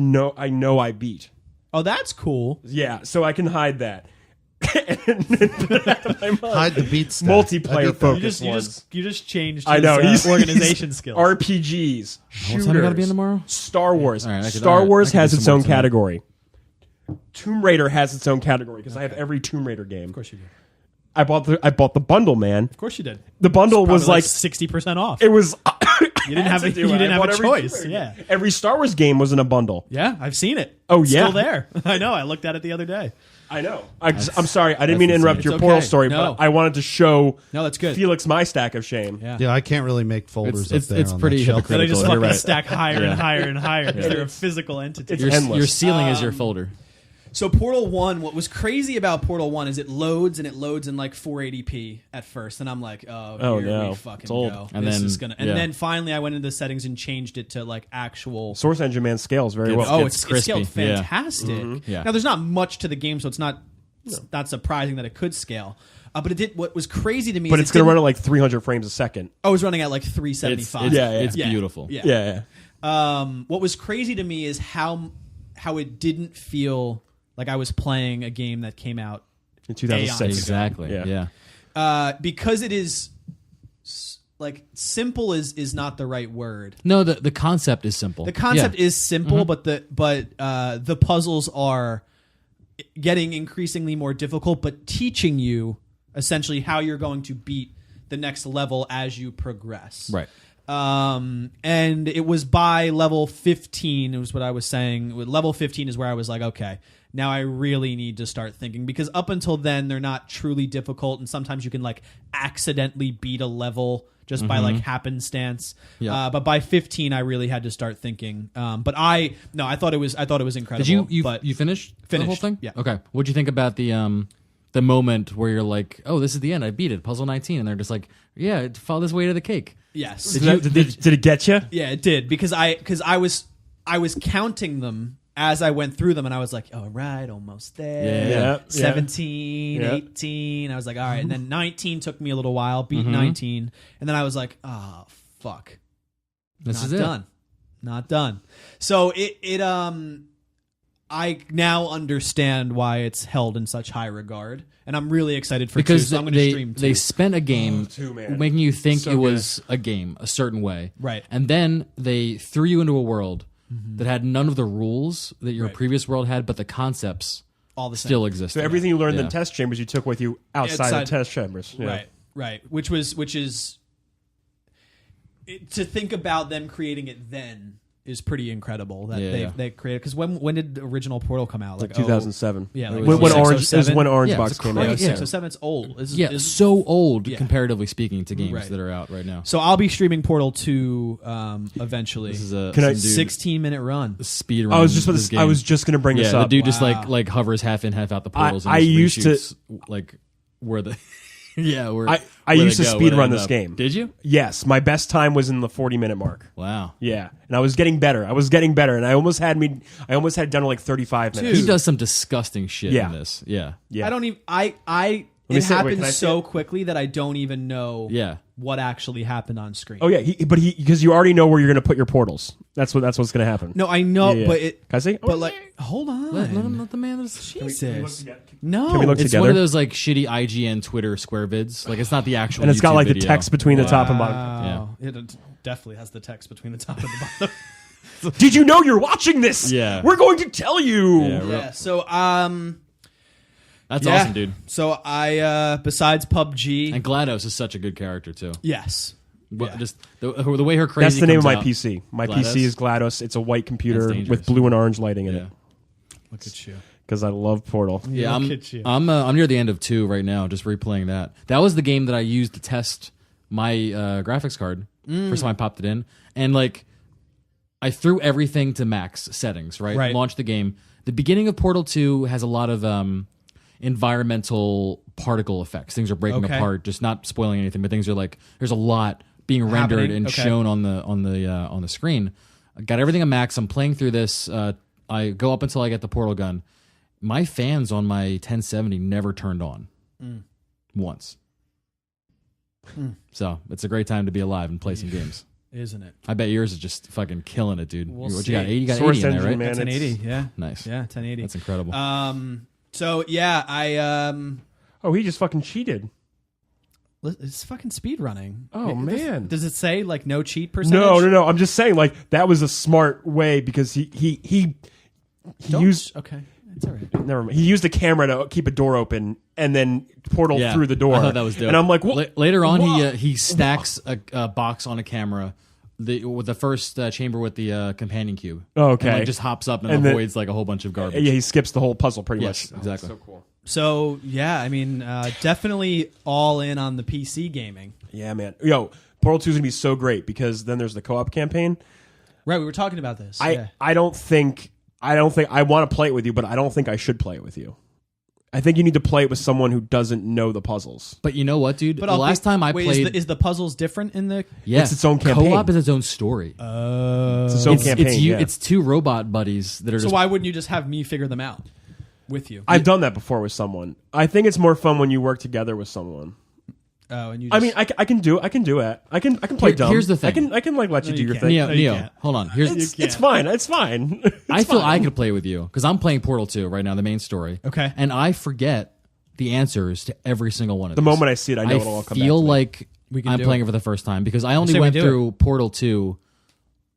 know I beat. Oh, that's cool. Yeah, so I can hide that. Hide the beat stack. Multiplayer focus You just changed. I know his, he's organization skills. RPGs, shooters. What time you gotta be in tomorrow? Star Wars. All right, Star Wars I can has do its some own more tonight. category. Tomb Raider has its own category because I have every Tomb Raider game. Of course you did. I bought the bundle, man. Of course you did. The bundle was Probably like 60% off. it was You didn't have a choice. Yeah. Every Star Wars game was in a bundle. Yeah, I've seen it. Oh, it's yeah. still there. I know. I looked at it the other day. I know. I'm sorry. I didn't mean to interrupt your Portal story, but I wanted to show that's good. Felix my stack of shame. Yeah, I can't really make folders up there. It's pretty hypocritical. So they just You're fucking stack higher and higher and higher. Yeah. They're a physical entity. It's endless. Your ceiling is your folder. So Portal 1, what was crazy about Portal 1 is it loads in like 480p at first, and I'm like, here no. we fucking It's old. go. And this then- is gonna. And then finally, I went into the settings and changed it to like actual. Source Engine Man scales very well. Oh, It's it's crispy. scaled fantastic. Yeah. Now there's not much to the game, so it's not surprising that it could scale. But it did. What was crazy to me, But is it's going to run at like 300 frames a second. I was running at like It's 375. it's beautiful. Yeah. Yeah. What was crazy to me is how it didn't feel like I was playing a game that came out In 2006. Exactly. Yeah. because it is like simple is not the right word. No, the concept is simple. The concept Yeah. is simple, but the puzzles are getting increasingly more difficult, but teaching you essentially how you're going to beat the next level as you progress. Right. And it was by level 15, it was what I was saying. With level 15 is where I was like, okay, now I really need to start thinking, because up until then they're not truly difficult, and sometimes you can like accidentally beat a level just by like happenstance. Yeah. But by 15 I really had to start thinking. But I thought it was incredible. Did you but you finished the whole Finished, thing? yeah. Okay. What'd you think about the moment where you're like, oh, this is the end. I beat it. Puzzle 19, and they're just like, yeah, follow this way to the cake. Yes. Did it get you? Yeah, it did, because I was counting them as I went through them, and I was like, all right, almost there. Yeah. 17, Yeah. 18. I was like, all right. And then 19 took me a little while, beat 19. And then I was like, oh, fuck. This Not is it. done. Not done. So I now understand why it's held in such high regard. And I'm really excited for Because 2, so I'm going to stream 2. they spent a game man. making you think So it was a game a certain way. Right. And then they threw you into a world that had none of the rules that your Right. previous world had, but the concepts all the same. still exist. So everything you learned in Yeah. test chambers, you took with you outside the test chambers. Yeah. Right. Which is to think about them creating it then is pretty incredible that they created. Because when did the original Portal come out? Like 2007. Yeah, like when 6 or Orange is 7? when Orange Yeah, Box it's came crazy. out. Yeah. 6 or 7. It's old. So old Yeah. comparatively speaking to games Right. that are out right now. So I'll be streaming Portal 2 eventually. This is a Can I- some dude 16-minute run. speed run. I was just this game. going to bring this the up. dude just Wow. like hovers half in, half out the portals. And I just used to- reshoots, like where the where I where used they to go, speed where they run end this up. game. Did you? Yes, my best time was in the 40-minute mark. Wow. Yeah, and I was getting better. And I almost had it done in like 35 minutes. He does some disgusting shit Yeah. in this. Yeah. Yeah. I don't even. It me see- wait, happens can I see so it? quickly that I don't even know Yeah. what actually happened on screen. Oh yeah, because you already know where you're going to put your portals. That's what's going to happen. No, I know, Yeah. but it. Can I see? But like, hold on. Let the man. Jesus. No. Can we look It's together? one of those like shitty IGN Twitter square vids. Like it's not the actual. And it's got YouTube like the video. text between the top and bottom. Wow. It definitely has the text between the top and the bottom. Did you know you're watching this? Yeah. We're going to tell you. Yeah, Yeah. So That's yeah. awesome, dude. So I besides PUBG, And GLaDOS is such a good character too. yes. But Yeah. Just the way her crazy. That's the name of comes my out. PC. My GLaDOS? PC is GLaDOS. It's a white computer That's dangerous. with blue and orange lighting in Yeah. it Look at you. because I love Portal. Yeah, Look at you. I'm near the end of 2 right now, just replaying that. That was the game that I used to test my graphics card. First time I popped it in, and like I threw everything to max settings. Right, launched the game. The beginning of Portal 2 has a lot of environmental particle effects. Things are breaking Okay. apart. Just not spoiling anything, but things are like there's a lot being rendered Happening. and Okay. shown on the screen. I got everything at max. I'm playing through this. I go up until I get the portal gun. My fans on my 1070 never turned on once. So it's a great time to be alive and play some games. Isn't it? I bet yours is just fucking killing it, dude. We'll What you got? see. 80? You got Source 80 in there, engine, right? man. 1080. Yeah. Nice. Yeah. 1080. That's incredible. So yeah, I Oh, he just fucking cheated. it's fucking speed running. Oh, man. Does it say like no cheat percentage? No. I'm just saying, like that was a smart way because he Don't- used. Okay, it's all right. Never mind. He used a camera to keep a door open and then portal through the door. I thought that was dope. And I'm like, what? Later on, What? he stacks a box on a camera with the first chamber with the companion cube. Oh, okay. And, like, just hops up and avoids like a whole bunch of garbage. Yeah, he skips the whole puzzle pretty Yes, much. exactly. So cool. So yeah, I mean, definitely all in on the PC gaming. Yeah, man. Yo, Portal 2 is gonna be so great because then there's the co-op campaign. Right, we were talking about this. I don't think I want to play it with you, but I don't think I should play it with you. I think you need to play it with someone who doesn't know the puzzles. But you know what, dude? But the last time I played, is the puzzles different in the? yeah, It's its own campaign. Co-op is its own story. It's its own campaign. It's two robot buddies that are. So just, why wouldn't you just have me figure them out with you? I've done that before with someone. I think it's more fun when you work together with someone. Oh, and you. I mean, I can do it. I can play dumb. Here's the thing. I can like let you No, do you your can't. thing. Neo, No, you Neo, can't. hold on. It's fine. It's fine. I feel I could play with you because I'm playing Portal 2 right now, the main story. Okay. And I forget the answers to every single one of The these. moment I see it, I know it'll all come back feel to me. like We can I'm do playing it. it for the first time because I only say we went do through Portal 2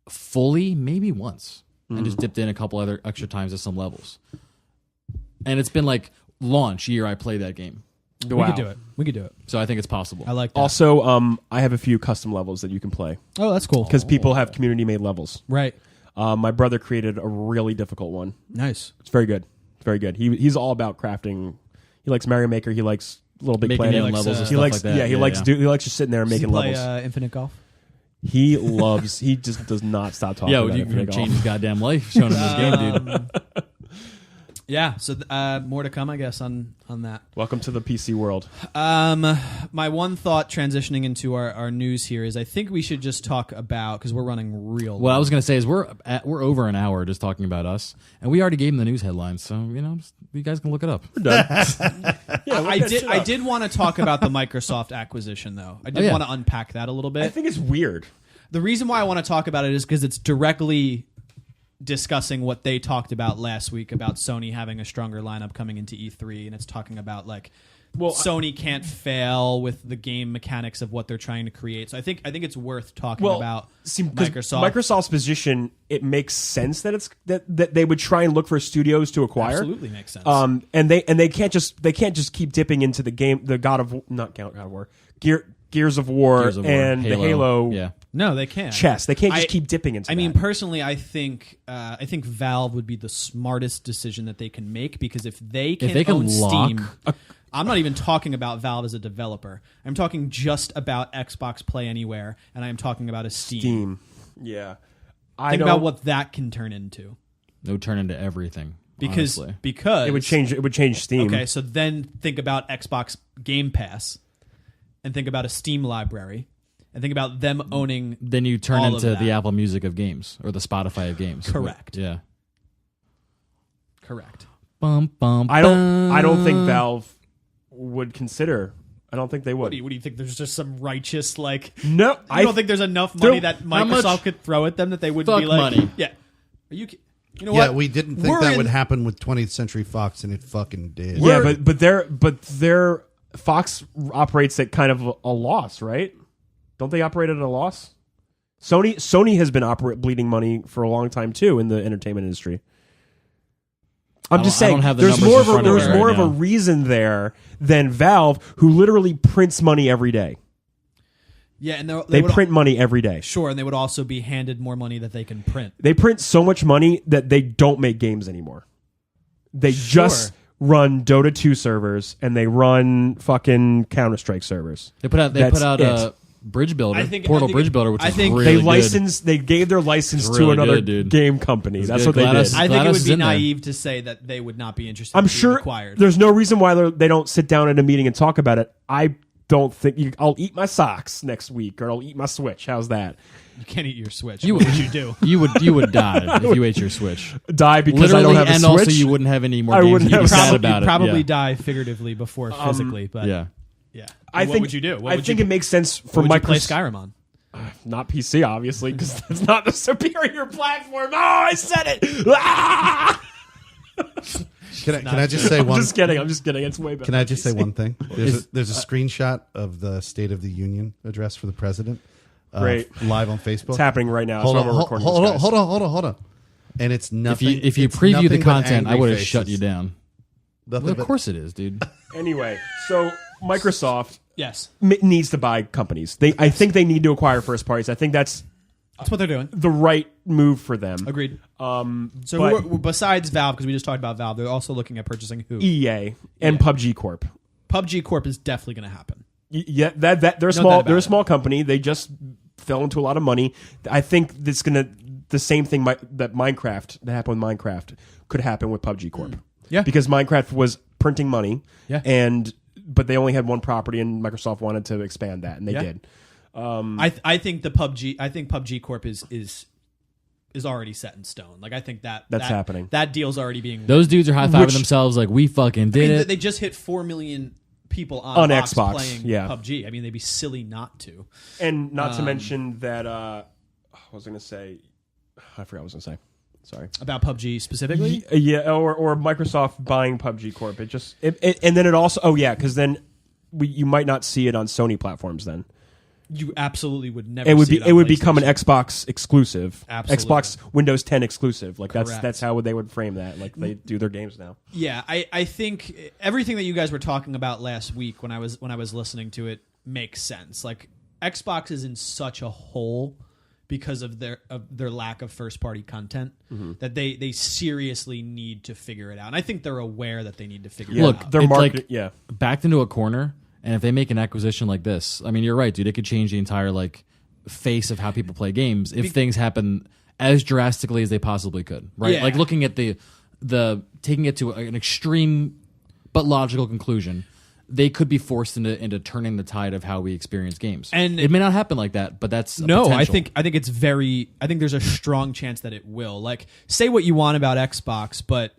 fully maybe once and just dipped in a couple other extra times at some levels. And it's been like launch year I played that game. We Wow. could do it. We could do it. So I think it's possible. I like that. Also, I have a few custom levels that you can play Oh, that's cool. because people have community-made levels. Right. My brother created a really difficult one. Nice. It's very good. It's very good. He's all about crafting. He likes Mario Maker. He likes Little Big Making Planet. your own levels and He stuff likes like that. yeah. He likes just sitting there and Does he making play levels. Infinite Golf? He loves. He just does not stop talking. Yeah, about you Infinite can Golf. change his goddamn life showing him this game, dude. Yeah. So more to come, I guess, on that. Welcome to the PC world. My one thought transitioning into our news here is I think we should just talk about because we're running real. What I was going to say is we're over an hour just talking about us, and we already gave him the news headlines, so you guys can look it up. I did want to talk about the Microsoft acquisition though. I did want to unpack that a little bit. I think it's weird. The reason why I want to talk about it is because it's directly discussing what they talked about last week about Sony having a stronger lineup coming into E3, and it's talking about like Sony can't fail with the game mechanics of what they're trying to create. So I think it's worth talking about Microsoft. Microsoft's position, it makes sense that it's that they would try and look for studios to acquire. Absolutely makes sense. And they can't just keep dipping into the game, the God of War, Gears of War, and the Halo. Yeah. No, they can't. Chess. They can't just keep dipping into. I mean, that. personally, I think Valve would be the smartest decision that they can make because if they can own Steam, I'm not even talking about Valve as a developer. I'm talking just about Xbox Play Anywhere, and I am talking about a Steam. Yeah. Think about what that can turn into. It would turn into everything. Because it would change Steam. Okay, so then think about Xbox Game Pass, and think about a Steam library. And think about them owning. Then you turn all into of the that. Apple Music of games or the Spotify of games. Correct. Yeah. Correct. Bum, bum, I don't think Valve would consider. I don't think they would. What do you think? There's just some righteous like. No, I don't think there's enough money that Microsoft could throw at them that they wouldn't Fuck be like. money. Yeah. Are you? You know Yeah, what? we didn't think We're that in- would happen with 20th Century Fox, and it fucking did. Yeah, but their Fox operates at kind of a loss, right? Don't they operate at a loss? Sony has been bleeding money for a long time too in the entertainment industry. I'm just saying, there's more of a reason there than Valve, who literally prints money every day. Yeah, and They print money every day. Sure, and they would also be handed more money that they can print. They print so much money that they don't make games anymore. They just run Dota 2 servers and they run fucking Counter-Strike servers. They put out a Bridge Builder, Portal Bridge Builder, which is really good. They gave their license really to another good, game company. That's good. what they did. I think it would be in there. naive to say that they would not be interested. I'm in sure being acquired. there's no reason why they don't sit down at a meeting and talk about it. I don't think I'll eat my socks next week, or I'll eat my Switch. How's that? You can't eat your Switch. What would you do? You would die if you ate your Switch. Die because Literally, I don't have a and Switch. also you wouldn't have any more I games. wouldn't You'd be have sad a- about You'd it. probably Yeah. die figuratively before physically, but Yeah. I what think, would you do? I think it makes sense for what would you play Microsoft. Skyrim on? Not PC, obviously, because that's not the superior platform. Oh, I said it. Ah! Can I just say one? I'm just kidding. It's way better. Can I just say one thing? There's a screenshot of the State of the Union address for the president. Great. Live on Facebook. It's happening right now. Hold That's on, why we're recording hold this, on, guys. hold on. And it's nothing. If you it's preview the nothing but content, I angry would have faces. shut you down. Nothing Well, of but- course it is, dude. Anyway, so Microsoft Yes. needs to buy companies. I think they need to acquire first parties. I think that's That's what they're doing. the right move for them. Agreed. But Besides Valve, because we just talked about Valve, they're also looking at purchasing who? EA and PUBG Corp. PUBG Corp is definitely going to happen. Yeah, they're small. They're a small company. They just fell into a lot of money. I think that's the same thing that happened with Minecraft could happen with PUBG Corp. Yeah, because Minecraft was printing money. Yeah, but they only had one property, and Microsoft wanted to expand that, and they did. I think PUBG Corp is already set in stone. Like I think that's happening. That deal's already being. Those dudes are high fiving themselves like we fucking did it. They just hit 4 million people on Xbox playing PUBG. I mean, they'd be silly not to. And not to mention that I was going to say, I forgot what I was going to say. Sorry. About PUBG specifically? Yeah, or Microsoft buying PUBG Corp. And then it also, because then you might not see it on Sony platforms then. You absolutely would never. It would become an Xbox exclusive. Absolutely. Xbox Windows 10 exclusive. Like that's how they would frame that. Like they do their games now. Yeah, I think everything that you guys were talking about last week when I was listening to it makes sense. Like Xbox is in such a hole because of their lack of first party content that they seriously need to figure it out. And I think they're aware that they need to figure it out. Look, they're backed into a corner. And if they make an acquisition like this, I mean, you're right, dude. It could change the entire face of how people play games if things happen as drastically as they possibly could, right? Yeah. Like looking at the taking it to an extreme but logical conclusion, they could be forced into turning the tide of how we experience games. And it may not happen like that, but that's potential. I think it's I think there's a strong chance that it will. Like, say what you want about Xbox, but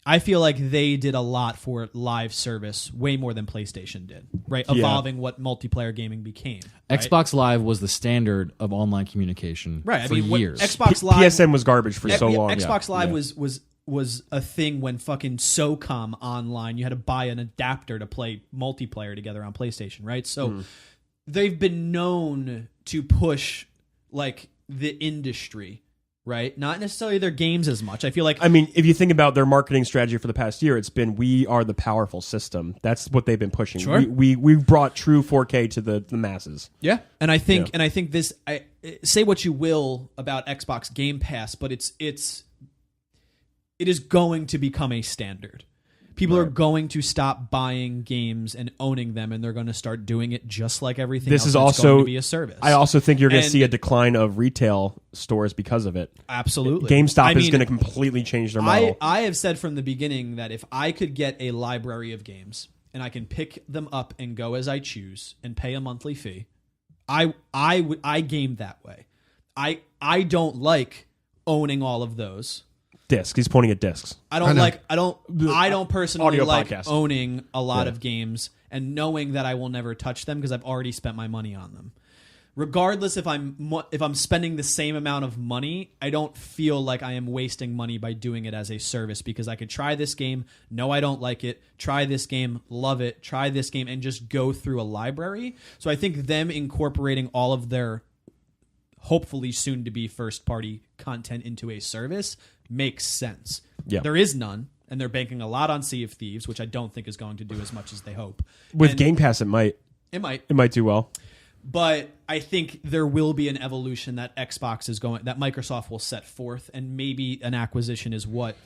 I feel like they did a lot for live service, way more than PlayStation did, right? Evolving what multiplayer gaming became. Right? Xbox Live was the standard of online communication for years. Xbox Live, PSN was garbage for so long. Xbox Live was a thing when fucking SOCOM online, you had to buy an adapter to play multiplayer together on PlayStation, right? So they've been known to push the industry. Right? Not necessarily their games as much. I feel like... I mean, if you think about their marketing strategy for the past year, it's been, we are the powerful system. That's what they've been pushing. Sure. We've brought true 4K to the masses. Yeah. And I think this... say what you will about Xbox Game Pass, but it is going to become a standard. People are going to stop buying games and owning them, and they're going to start doing it just like everything else. This is also going to be a service. I also think you're going to see a decline of retail stores because of it. Absolutely. GameStop is going to completely change their model. I have said from the beginning that if I could get a library of games and I can pick them up and go as I choose and pay a monthly fee, I game that way. I don't like owning all of those. Discs. He's pointing at discs. I don't personally like podcast. Owning a lot of games and knowing that I will never touch them because I've already spent my money on them. Regardless if I'm spending the same amount of money, I don't feel like I am wasting money by doing it as a service because I could try this game, no I don't like it, try this game, love it, try this game, and just go through a library. So I think them incorporating all of their hopefully soon to be first party content into a service makes sense. Yeah. There is none, and they're banking a lot on Sea of Thieves, which I don't think is going to do as much as they hope. With Game Pass, it might do well. But I think there will be an evolution that that Microsoft will set forth, and maybe an acquisition is what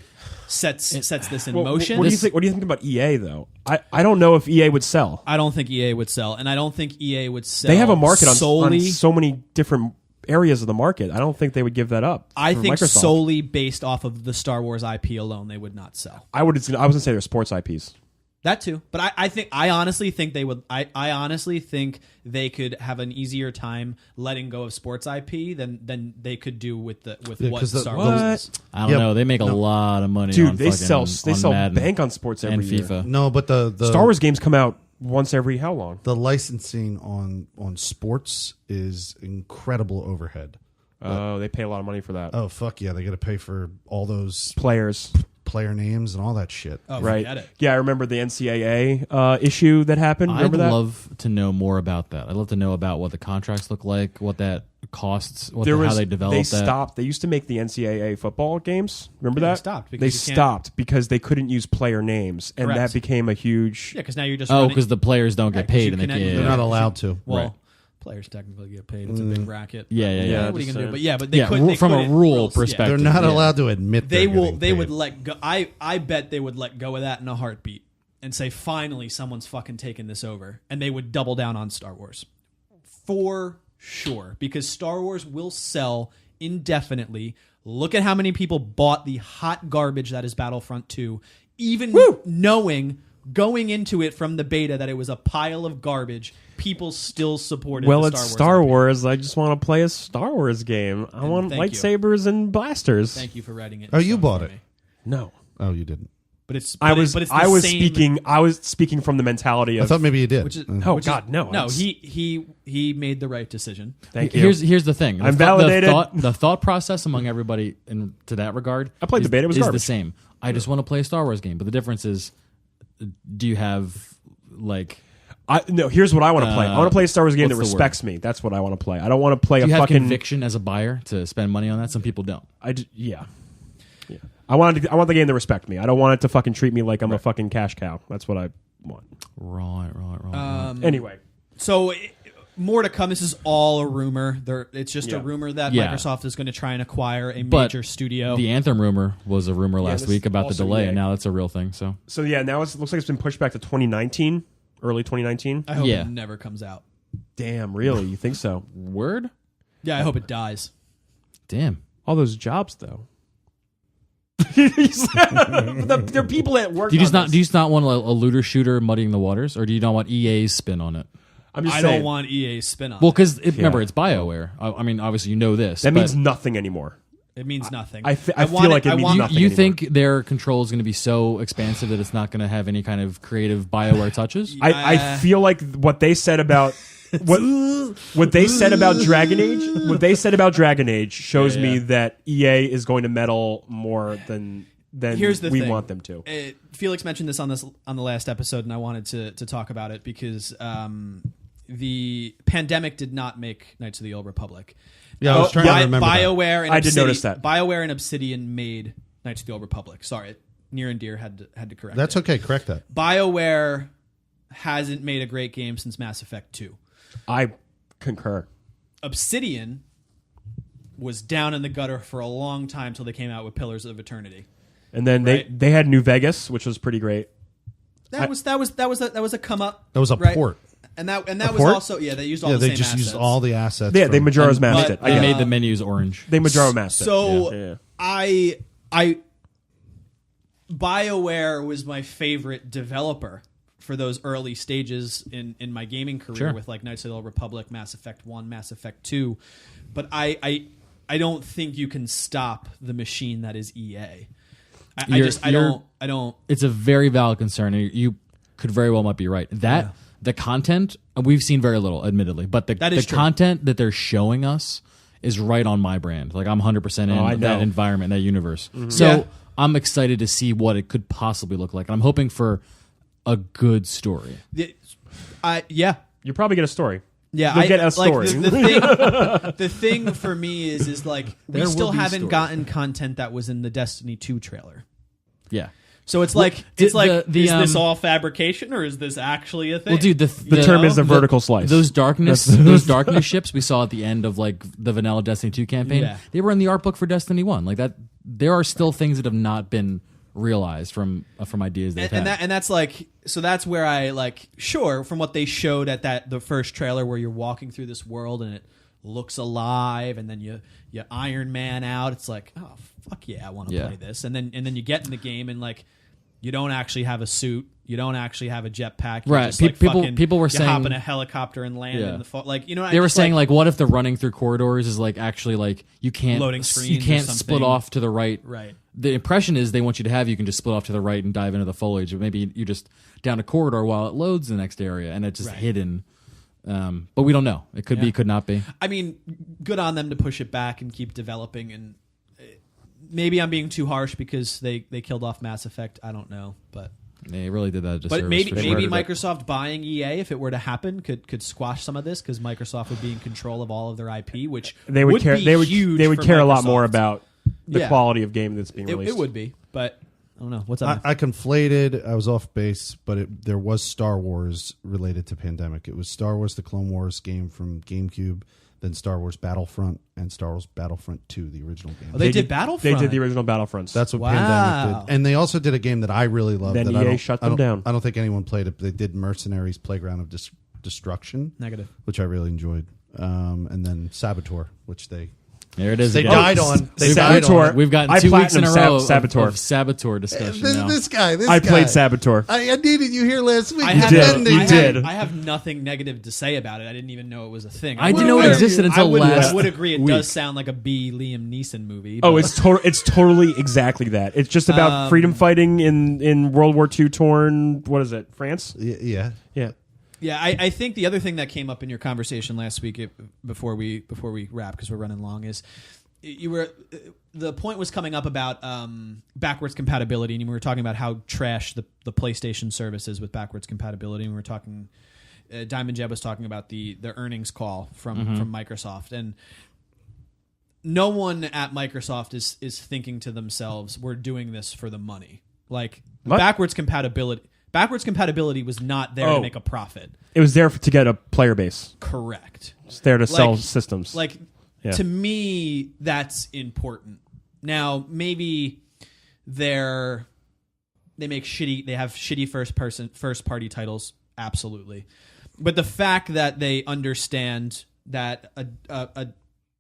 sets this in motion. What do you think about EA though? I don't know if EA would sell. I don't think EA would sell, and I don't think EA would sell. They have a market on so many different areas of the market. I don't think they would give that up. I think Microsoft. Solely based off of the Star Wars IP alone, they would not sell. I was going to say they're sports IPs. That too, but I honestly think they would. I honestly think they could have an easier time letting go of sports IP than they could do with what Star Wars is. I don't know. They make a lot of money. Dude, on they sell Madden bank on sports every and year. FIFA. No, but the Star Wars games come out once every how long? The licensing on sports is incredible overhead. Oh, they pay a lot of money for that. Oh, fuck yeah. They got to pay for all those player names and all that shit. Oh, right. Forget it. Yeah, I remember the NCAA issue that happened. Remember I'd love to know more about that. I'd love to know about what the contracts look like, what that costs, how they developed that. They used to make the NCAA football games. Remember that? They stopped because they couldn't use player names, and Correct. that became a huge... Yeah, because now you're just... because the players don't get paid. They're not allowed to. Well, right. players technically get paid. It's a big racket. Yeah. What are you gonna do? But yeah, from a rule perspective, they're not allowed to admit they will. getting They paid. would let go. I bet they would let go of that in a heartbeat and say, finally, someone's fucking taken this over, and they would double down on Star Wars for sure, because Star Wars will sell indefinitely. Look at how many people bought the hot garbage that is Battlefront 2, even knowing going into it from the beta that it was a pile of garbage. People still supported. Well, the it's Star Star Wars. Wars. I just want to play a Star Wars game. I want thank you. lightsabers and blasters. Thank you for writing it. Oh, you down bought for it. me. No, Oh, you didn't. But it's. I but was. But it's the I was same, speaking. I was speaking from the mentality of. I thought maybe you did. Which is, Oh, which God, is, no. No, It's- he made the right decision. Thank you. Here's the thing. I'm validated. The thought process among everybody to that regard. I played the beta, it was is the garbage. same. I just want to play a Star Wars game, but the difference is, do you have like? No, here's what I want to play. I want to play a Star Wars game that what's the respects me. That's what I want to play. I don't want to play Do you a have fucking conviction as a buyer to spend money on that? Some people don't. Yeah. I want the game to respect me. I don't want it to fucking treat me like I'm a fucking cash cow. That's what I want. Right. Anyway, So more to come. This is all a rumor. It's just a Yeah. rumor that Yeah. Microsoft is going to try and acquire a But major studio. The Anthem rumor was a rumor last this week about the also delay, EA. and now it's a real thing. So yeah, now it looks like it's been pushed back to 2019, early 2019. I hope Yeah. it never comes out. Damn, really? You think so? word. Yeah, I hope it dies. Damn. All those jobs, though. There are people at work. Do you just not want a looter shooter muddying the waters, or do you not want EA's spin on it? I'm just I saying. don't want EA's spin on Well, it. because remember, it's BioWare. I mean, obviously, you know this. that but means nothing anymore. It means nothing. I feel want like it I means want- nothing. You anymore. think their control is going to be so expansive that it's not going to have any kind of creative BioWare touches? I feel like what they said about what they said about Dragon Age shows me that EA is going to meddle more than Here's the we thing. want them to. Felix mentioned this on the last episode, and I wanted to talk about it because the pandemic did not make Knights of the Old Republic. Yeah, I was trying to remember that. BioWare and I did notice that. BioWare and Obsidian made Knights of the Old Republic. Sorry, Near and Dear had to correct. That's it. okay. Correct that. BioWare hasn't made a great game since Mass Effect 2. I concur. Obsidian was down in the gutter for a long time till they came out with Pillars of Eternity. And then Right. they had New Vegas, which was pretty great. That was a come up. That was a right? port. And that was port? also they used all Yeah, the they same just assets. used all the assets. Yeah, they from- Majora's Masked but, it. They Yeah. made the menus orange. They Majora Masked it. So Yeah. I BioWare was my favorite developer for those early stages in my gaming career Sure. with like Knights of the Old Republic, Mass Effect 1, Mass Effect 2. But I don't think you can stop the machine that is EA. I don't It's a very valid concern, and you could very well might be right. That the content we've seen very little, admittedly, but That the is true. content that they're showing us is right on my brand. Like I'm 100% in I that know. environment, that universe. So Yeah. I'm excited to see what it could possibly look like. I'm hoping for a good story. yeah. You probably get a story. Yeah, You'll get a story. The thing for me is like we There still will be haven't stories. gotten content that was in the Destiny 2 trailer. Yeah. So it's like the- is this um, all fabrication or is this actually a thing? Well, dude, The term is a vertical slice. Those darkness ships we saw at the end of like the vanilla Destiny 2 campaign. Yeah. They were in the art book for Destiny 1. Like that, there are still things that have not been realized from ideas they've had. and that's like so that's where I like sure from what they showed at the first trailer where you're walking through this world and it looks alive and then you Iron Man out. It's like, oh fuck yeah, I want to play this. And then you get in the game and like you don't actually have a suit. You don't actually have a jetpack. You're Right. just, like, People you were hop saying- in a helicopter and land in the like you know. they were saying like, what if the running through corridors is like actually like you can't Loading you screens or can't something. split off to the right. Right. The impression is they want you to have you can just split off to the right and dive into the foliage, but maybe you just down a corridor while it loads the next area and it's just hidden. But we don't know. It could be, could not be. I mean, good on them to push it back and keep developing. And maybe I'm being too harsh because they killed off Mass Effect. I don't know, but They really did that. A disservice but maybe for sure. Microsoft buying EA, if it were to happen, could squash some of this because Microsoft would be in control of all of their IP, which they would care. Be They would huge they would for care a lot more Microsoft. about the Yeah. quality of game that's being released. It would be, but I don't know. What's up? I conflated. I was off base, but there was Star Wars related to Pandemic. It was Star Wars: The Clone Wars game from GameCube, then Star Wars Battlefront, and Star Wars Battlefront 2, the original game. Oh, they did Battlefront. They did the original Battlefronts. That's what Wow. Pandemic did. And they also did a game that I really loved. Then that EA shut them down. I don't think anyone played it, but they did Mercenaries Playground of Destruction. Negative. Which I really enjoyed. And then Saboteur, which they There it is. They again. died on. They Saboteur. died on. We've gotten I 2 weeks in a platinum row Saboteur. of Saboteur discussion now. This guy. I played Saboteur. I needed you here last week. You did. I have nothing negative to say about it. I didn't even know it was a thing. I didn't know it existed until last I would agree. It week. does sound like a B. Liam Neeson movie. Oh, but- it's totally exactly that. It's just about freedom fighting in World War II torn. What is it? France? Yeah. Yeah. Yeah, I think the other thing that came up in your conversation last week before we wrap, because we're running long, is the point was coming up about backwards compatibility, and we were talking about how trash the PlayStation service is with backwards compatibility, and we were talking. Diamond Jeb was talking about the earnings call from Microsoft, and no one at Microsoft is thinking to themselves, "We're doing this for the money." Like What? backwards compatibility was not there to make a profit. It was there to get a player base. Correct. It's there to sell Like- systems. Like, Yeah. to me, that's important. Now, maybe they have shitty first party titles, absolutely. But the fact that they understand that a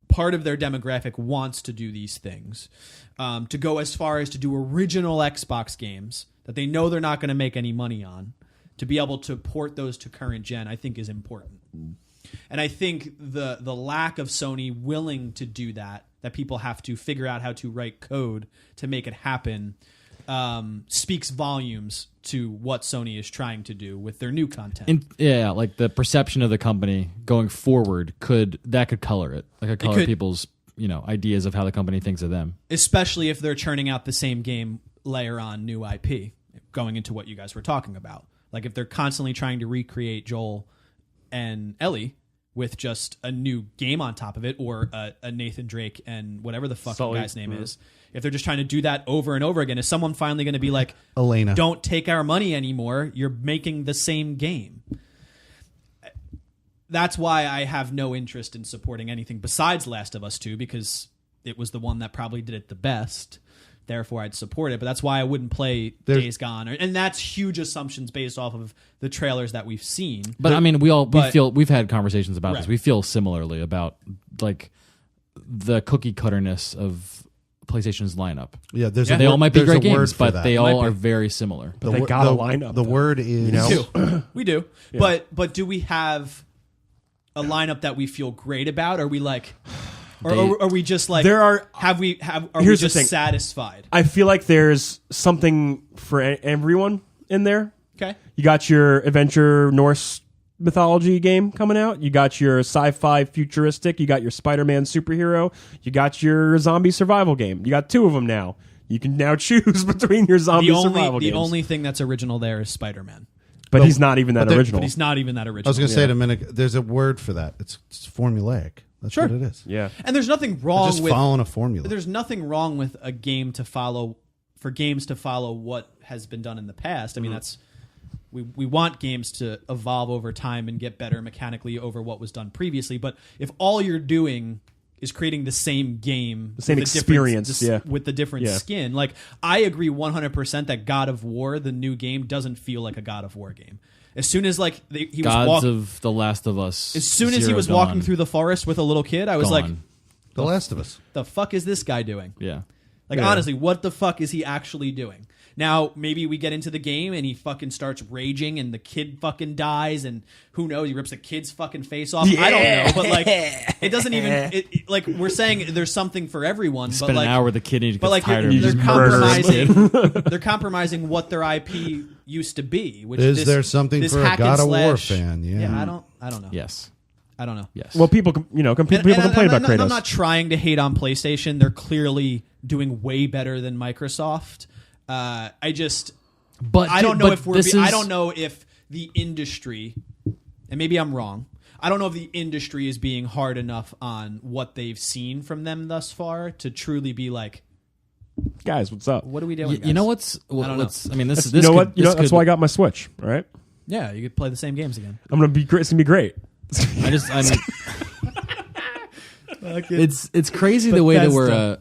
part of their demographic wants to do these things, to go as far as to do original Xbox games that they know they're not going to make any money on, to be able to port those to current gen, I think is important. And I think the lack of Sony willing to do that people have to figure out how to write code to make it happen, speaks volumes to what Sony is trying to do with their new content. Like the perception of the company going forward could color it. Like it color people's ideas of how the company thinks of them. Especially if they're churning out the same game, layer on new IP, going into what you guys were talking about. Like if they're constantly trying to recreate Joel and Ellie with just a new game on top of it, or a Nathan Drake and whatever the fuck the guy's name is. If they're just trying to do that over and over again, is someone finally going to be like, Elena, don't take our money anymore, you're making the same game? That's why I have no interest in supporting anything besides Last of Us 2, because it was the one that probably did it the best. Therefore, I'd support it. But that's why I wouldn't play Days Gone. And that's huge assumptions based off of the trailers that we've seen. But I mean, we've had conversations about this. We feel similarly about like the cookie cutterness of PlayStation's lineup. Yeah, they all might be great games, but they all Might are be. very similar. But they got a lineup. The word is We do. Yeah. But do we have a lineup that we feel great about? Are we like... Or are we just like... Are we Here's the just thing. satisfied? I feel like there's something for everyone in there. Okay. You got your adventure Norse mythology game coming out. You got your sci-fi futuristic. You got your Spider-Man superhero. You got your zombie survival game. You got 2 of them now. You can now choose between your zombie survival games. The only thing that's original there is Spider-Man. But he's not even that original. But he's not even that original. I was going to say in a minute, there's a word for that. It's formulaic. That's what it is. Yeah. And there's nothing wrong Just with following a formula. There's nothing wrong with a game to follow, for games to follow what has been done in the past. I mean, that's we want games to evolve over time and get better mechanically over what was done previously. But if all you're doing is creating the same game, the same experience, with the different skin, like I agree 100% that God of War, the new game, doesn't feel like a God of War game. As soon as like he was walking, of The Last of Us. as soon as he was walking through the forest with a little kid, I was like, The Last of Us. the fuck is this guy doing? Yeah. Like, honestly, what the fuck is he actually doing? Now, maybe we get into the game and he fucking starts raging and the kid fucking dies and who knows, he rips the kid's fucking face off. I don't know, but like, it doesn't even, like, we're saying there's something for everyone. Spend but like, an hour with the kid and he but gets like, tired they're of compromising, they're compromising what their IP used to be. Which Is there something for a God of War fan? Yeah. I don't know. Yes. I don't know. Yes. Well, people complain about Kratos. I'm not trying to hate on PlayStation. They're clearly doing way better than Microsoft. I don't know if the industry, and maybe I'm wrong, I don't know if the industry is being hard enough on what they've seen from them thus far to truly be like, Guys, what's up? What are we doing? You know what's? I don't know. I mean, this. You know what? That's why I got my Switch. All right. Yeah, you could play the same games again. It's gonna be great. It's crazy the way that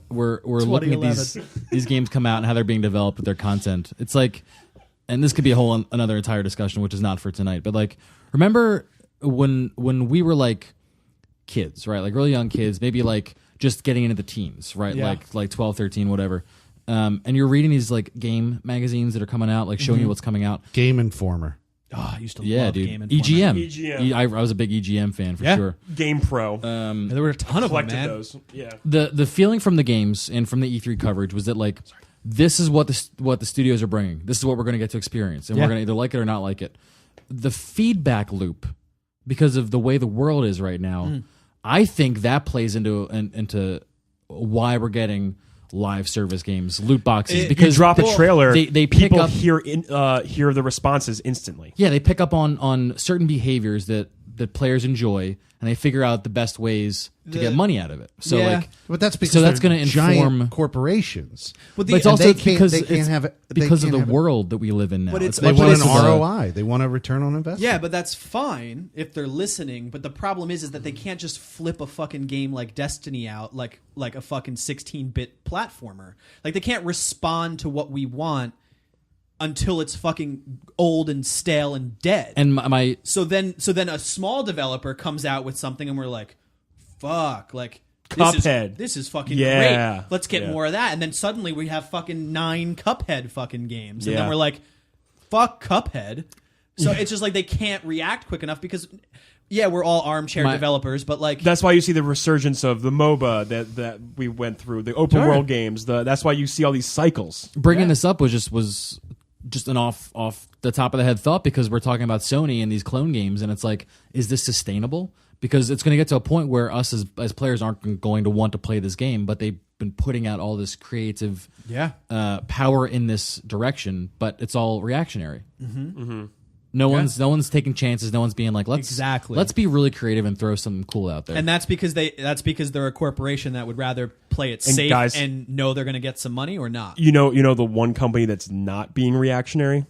we're looking at 2011. these games come out and how they're being developed with their content. It's like, and this could be a whole another entire discussion, which is not for tonight. But like, remember when we were like kids, right? Like really young kids, maybe like just getting into the teens, right? Yeah. Like 12, 13, whatever. And you're reading these like game magazines that are coming out, like showing you what's coming out. Game Informer. Oh, I used to Yeah, love dude. Game Informer. EGM. I was a big EGM fan for Yeah. sure. Game Pro. There were a ton of them, Collected man. those. Yeah. The feeling from the games and from the E3 coverage was that like this is what the studios are bringing. This is what we're going to get to experience, and we're going to either like it or not like it. The feedback loop, because of the way the world is right now, I think that plays into why we're getting live service games, loot boxes. Because you drop a trailer, they pick people up hear the responses instantly. Yeah, they pick up on certain behaviors that players enjoy, and they figure out the best ways to get money out of it. So Yeah. like, But that's because so that's they're going to giant inform corporations. But But it's and also they can't- because they can't it's have it- they because of can't the have it. world that we live in now. But it's- They But want an it's ROI. They want a return on investment. Yeah, but that's fine if they're listening. But the problem is that they can't just flip a fucking game like Destiny out like a fucking 16-bit platformer. Like they can't respond to what we want until it's fucking old and stale and dead. And my so then a small developer comes out with something, and we're like, fuck, like. Cuphead. This is fucking Yeah. great. Let's get Yeah. more of that. And then suddenly we have fucking 9 Cuphead fucking games. And then Yeah. we're like, fuck Cuphead. So it's just like they can't react quick enough because, yeah, we're all armchair developers, but like... That's why you see the resurgence of the MOBA that we went through, the open world games. That's why you see all these cycles. bringing this up was just an off the top of the head thought, because we're talking about Sony and these clone games, and it's like, is this sustainable? Because it's going to get to a point where us as players aren't going to want to play this game, but they've been putting out all this creative power in this direction, but it's all reactionary. No one's taking chances. No one's being like, let's be really creative and throw something cool out there. And that's because they're a corporation that would rather play it safe guys, and know they're going to get some money or not. You know the one company that's not being reactionary?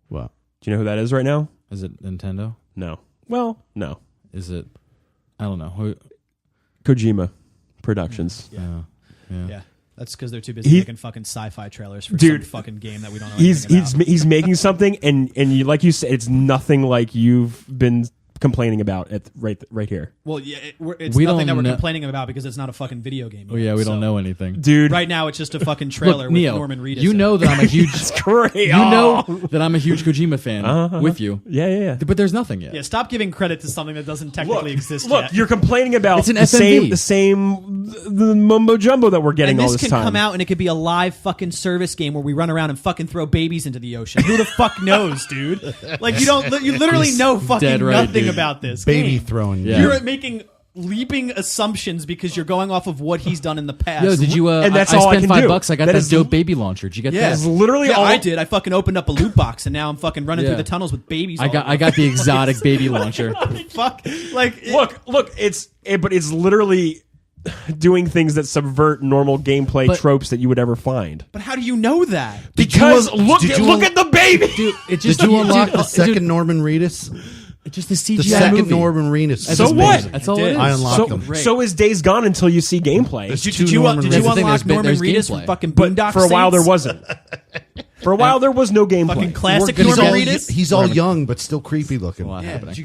What? Do you know who that is right now? Is it Nintendo? No. Well, no. Is it? I don't know. Kojima Productions. Yeah. That's because they're too busy making fucking sci-fi trailers for some fucking game that we don't know anything about. He's making something, and you, like you said, it's nothing like you've been complaining about right here. Well, yeah, it's We nothing that don't we're know- complaining about because it's not a fucking video game. Oh yeah, we don't know anything, Dude. Right now, it's just a fucking trailer Look, with Neo, Norman Reedus. you in know it. that I'm a huge. It's great. You know that I'm a huge Kojima fan with you. Yeah. But there's nothing yet. Yeah, stop giving credit to something that doesn't technically exist Look, yet. you're complaining about It's an the FMV. same the mumbo jumbo that we're getting and all this this can time. come out and it could be a live fucking service game where we run around and fucking throw babies into the ocean. Who the fuck knows, dude? Like you literally know fucking dead right, nothing dude. about this Baby game. throwing. Yeah. You're making leaping assumptions because you're going off of what he's done in the past. Yo, did you? And that's I all I spent can do. $5. I got That that is dope baby launcher. Did you get Yeah, that? It's literally all I did. I fucking opened up a loot box and now I'm fucking running Yeah. through the tunnels with babies. I got the exotic baby launcher. Fuck. Like Look, but it's literally doing things that subvert normal gameplay But- tropes that you would ever find. But how do you know that? Because look did you at the baby. Dude, it Did just you unlock the dude, second Norman Reedus? just the CGI The second movie. Norman Reedus. That's So just what? amazing. That's all it is. I unlocked them. So is Days Gone until you see gameplay. There's Did two you Norman did Reedus. you That's the thing, unlock Norman there's Reedus gameplay. from fucking But Boondock for a while there Saints? wasn't. For a while there was no gameplay. Fucking classic We're gonna Norman get- Reedus. He's all young but still creepy looking. Well, Yeah, happening. did you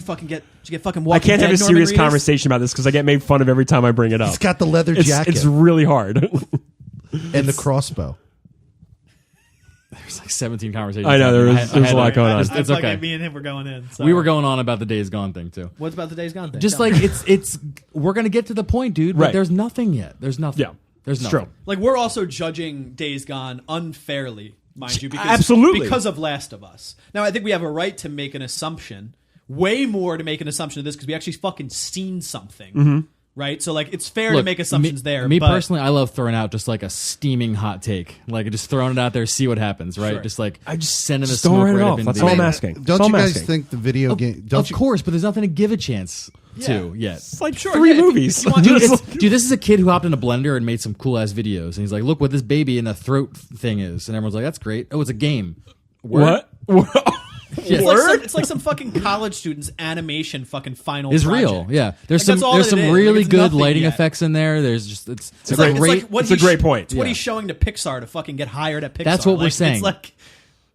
get fucking I Walking can't have Dead a Norman serious Reedus? conversation about this because I get made fun of every time I bring it up. He's got the leather jacket It's really hard. and the crossbow. There's like 17 conversations. I know, there happening. was- there's a lot going on. It's okay. Me and him were going in. We were going on about the Days Gone thing too. What's about the Days Gone thing? Just Tell like me. it's we're gonna get to the point, dude. But Right. there's nothing yet. There's nothing. Yeah. There's It's nothing. true. Like we're also judging Days Gone unfairly, mind you, because Absolutely. because of Last of Us. Now I think we have a right to make an assumption, way more to make an assumption of this because we actually fucking seen something, right? So like it's fair to Look, make assumptions there. Me but personally, I love throwing out just like a steaming hot take, like just throwing it out there, see what happens, right? Sure. Just like I just sending the just don't smoke write it right off. up into That's the all I'm air. asking. Don't That's all you I'm guys asking. think the video game? Of course, but there's nothing to give a chance. too yet. It's like 3 movies. Dude, this is a kid who hopped in a blender and made some cool ass videos, and he's like, "Look what this baby in a throat thing is," and everyone's like, "That's great." Oh, it's a game. What? It's like some fucking college student's animation fucking final. It's project. real, yeah. There's Like, some is. really It's good nothing lighting yet. effects in there. There's just it's It's like what It's a he's- great point. It's what Yeah. he's showing to Pixar to fucking get hired at Pixar. That's what we're Like, saying. It's like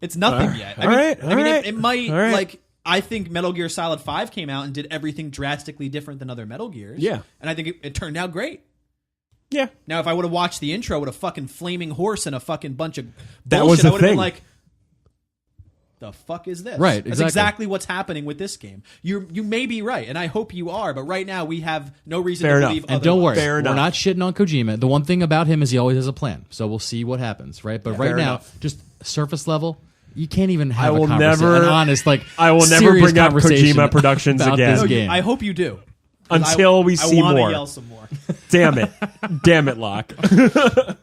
it's nothing yet. all right. It might All right. like. I think Metal Gear Solid 5 came out and did everything drastically different than other Metal Gears. Yeah. And I think it turned out great. Yeah. Now, if I would have watched the intro with a fucking flaming horse and a fucking bunch of That bullshit, was the I would have been thing. like, the fuck is this? Right, That's exactly. exactly what's happening with this game. You may be right, and I hope you are, but right now we have no reason Fair to enough. believe And don't worry, Fair we're enough. not shitting on Kojima. The one thing about him is he always has a plan. So we'll see what happens, right? But right Fair now, enough. just surface level, you can't even have I will a conversation. never- An honest, like I will never serious bring up conversation Kojima Productions about again. This No, game. I hope you do. 'Cause Until we see I wanna more. yell some more. Damn it, Locke.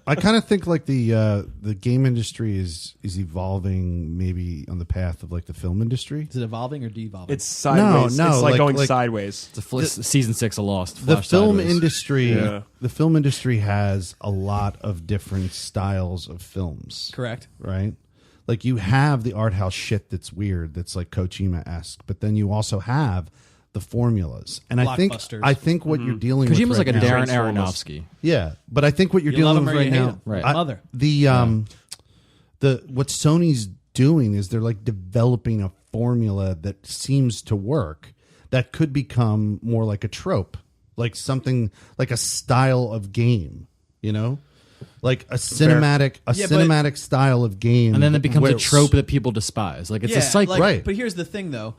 I kind of think like the game industry is evolving maybe on the path of like the film industry. Is it evolving or devolving? It's sideways. No, it's like like- going like- sideways. It's season 6 of Lost. The Flash film sideways. industry, Yeah. the film industry has a lot of different styles of films. correct. Right? Like you have the art house shit that's weird, that's like Kojima-esque, but then you also have the formulas. And I think Blockbusters. what you're dealing with Kojima's right like a now, Darren Transformers. Aronofsky. yeah, but I think what you're You dealing love with him or right you hate now, him. Right. Mother. The what Sony's doing is they're like developing a formula that seems to work that could become more like a trope, like something like a style of game, you know, like a cinematic style of game, And then it becomes a where- trope that people despise. Like it's a cycle. Right. But here's the thing, though.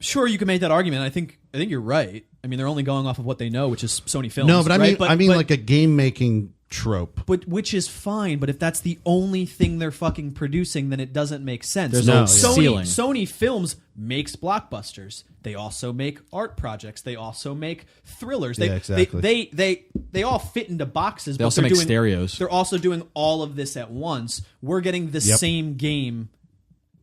Sure, you can make that argument. I think you're right. I mean, they're only going off of what they know, which is Sony Films. No, but right? I mean like a game making trope. But which is fine. But if that's the only thing they're fucking producing, then it doesn't make sense. There's no ceiling. Sony Films makes blockbusters. They also make art projects. They also make thrillers. Yeah, exactly. They all fit into boxes. They but also they're make doing, stereos. They're also doing all of this at once. We're getting the Yep. same game.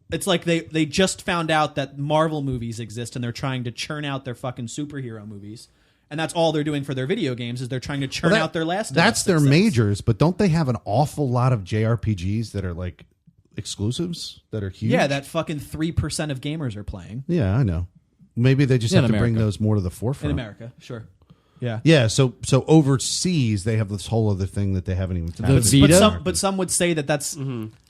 It's like they just found out that Marvel movies exist and they're trying to churn out their fucking superhero movies. And that's all they're doing for their video games is they're trying to churn out their last. That's their success. majors, but don't they have an awful lot of JRPGs that are like exclusives that are huge? Yeah, that fucking 3% of gamers are playing Yeah, I know. Maybe they just In have to bring America. those more to the forefront. in America. Sure. Yeah. Yeah, so overseas they have this whole other thing that they haven't even tapped into. Vita? But some would say that that's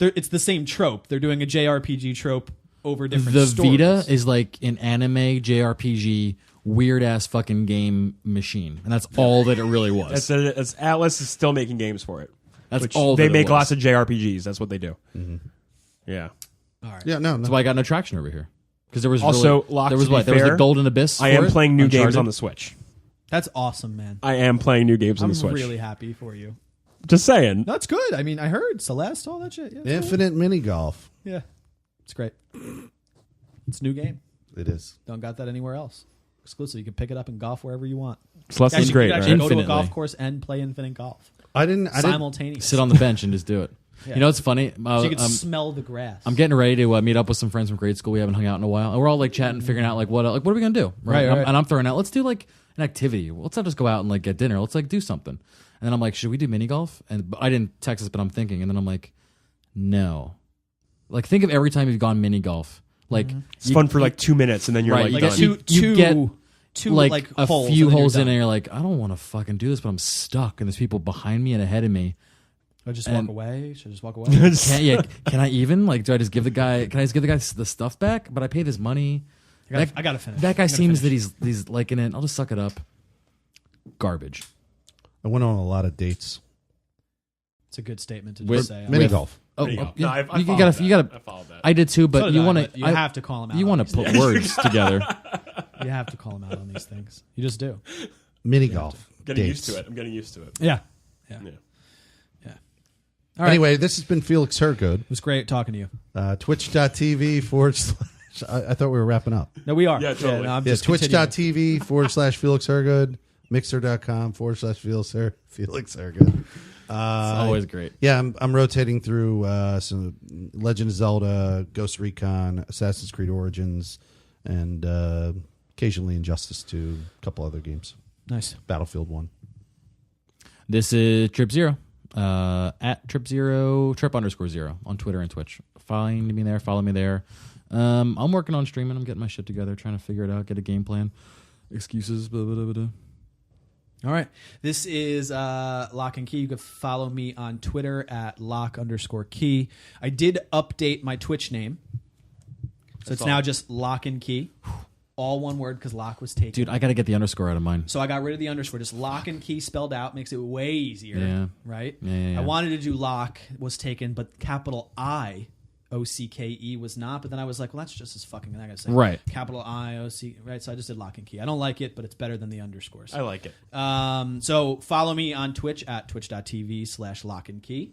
it's the same trope. They're doing a JRPG trope over different The stories. Vita is like an anime JRPG weird ass fucking game machine, and that's all that it really was. It's Atlas is still making games for it. That's Which all they that it make was. lots of JRPGs. That's what they do. Yeah. Yeah, no. That's why I got no traction over here because there was Also, really, Locke, there was to be what there was fair, the Golden Abyss. I for am it, playing new games Uncharted. on the Switch. That's awesome, man. I am playing new games on I'm the Switch. really happy for you. Just saying. That's good. I mean, I heard Celeste, all that shit. Yeah, it's Infinite mini golf. cool. Yeah. It's great. It's a new game. It is. Don't got that anywhere else. Exclusive. You can pick it up and golf wherever you want. Celeste Actually, is you great. can actually Right? go to a Infinitely. golf course and play Infinite Golf I didn't simultaneously. Sit on the bench and just do it. Yeah. You know what's funny? So you can smell the grass. I'm getting ready to meet up with some friends from grade school. We haven't hung out in a while, and we're all like chatting, figuring out like what are we gonna do? Right, right. And I'm throwing out, let's do like an activity. Let's not just go out and like get dinner. Let's like do something. And then I'm like, should we do mini golf? And I didn't text this, but I'm thinking. And then I'm like, no. Like think of every time you've gone mini golf. Like It's fun for like 2 minutes, and then you're Right, like, like done. you get two like a holes few and then holes you're in, done. and you're like, I don't want to fucking do this, but I'm stuck, and there's people behind me and ahead of me. Or just and- walk away. Should I just walk away? Can I even like? Do I just give the guy? Can I just give the guy the stuff back? But I paid his money. I gotta finish. That guy I gotta seems finish. that he's liking it. I'll just suck it up. Garbage. I went on a lot of dates. It's a good statement to With just say. Mini golf. Oh, There you go. yeah, No, I you followed gotta. that. You gotta. I followed that. I did too, but So did you I, want but you have to call him out. You on want to these put things. words together. You have to call him out on these things. You just do. Mini golf. Getting dates. used to it. I'm getting used to it. Yeah. Yeah. All right. Anyway, this has been Felix Hergood. It was great talking to you. Twitch.tv/ I thought we were wrapping up. No, we are. Yeah, totally. no, I'm Yeah, just continuing. twitch.tv/ Felix Hergood, mixer.com / Felix Hergood. It's always great. Yeah, I'm rotating through some Legend of Zelda, Ghost Recon, Assassin's Creed Origins, and occasionally Injustice 2, a couple other games. Nice. Battlefield 1. This is Trip Zero. At Trip_0 on Twitter and Twitch. Find me there. Follow me there. I'm working on streaming. I'm getting my shit together, trying to figure it out, get a game plan. Excuses. Blah, blah, blah, blah. All right. This is Locke and Key. You can follow me on Twitter at Locke_Key. I did update my Twitch name. So it's now just Locke and Key. All one word because Locke was taken. Dude, I got to get the underscore out of mine. So I got rid of the underscore. Just Locke and Key spelled out makes it way easier. Yeah. Right? Yeah. I wanted to do Locke, was taken, but capital I-O-C-K-E was not. But then I was like, well, that's just as fucking, I got to say. Right. Capital I-O-C, right? So I just did Locke and Key. I don't like it, but it's better than the underscores. I like it. So follow me on Twitch at twitch.tv/Locke and Key.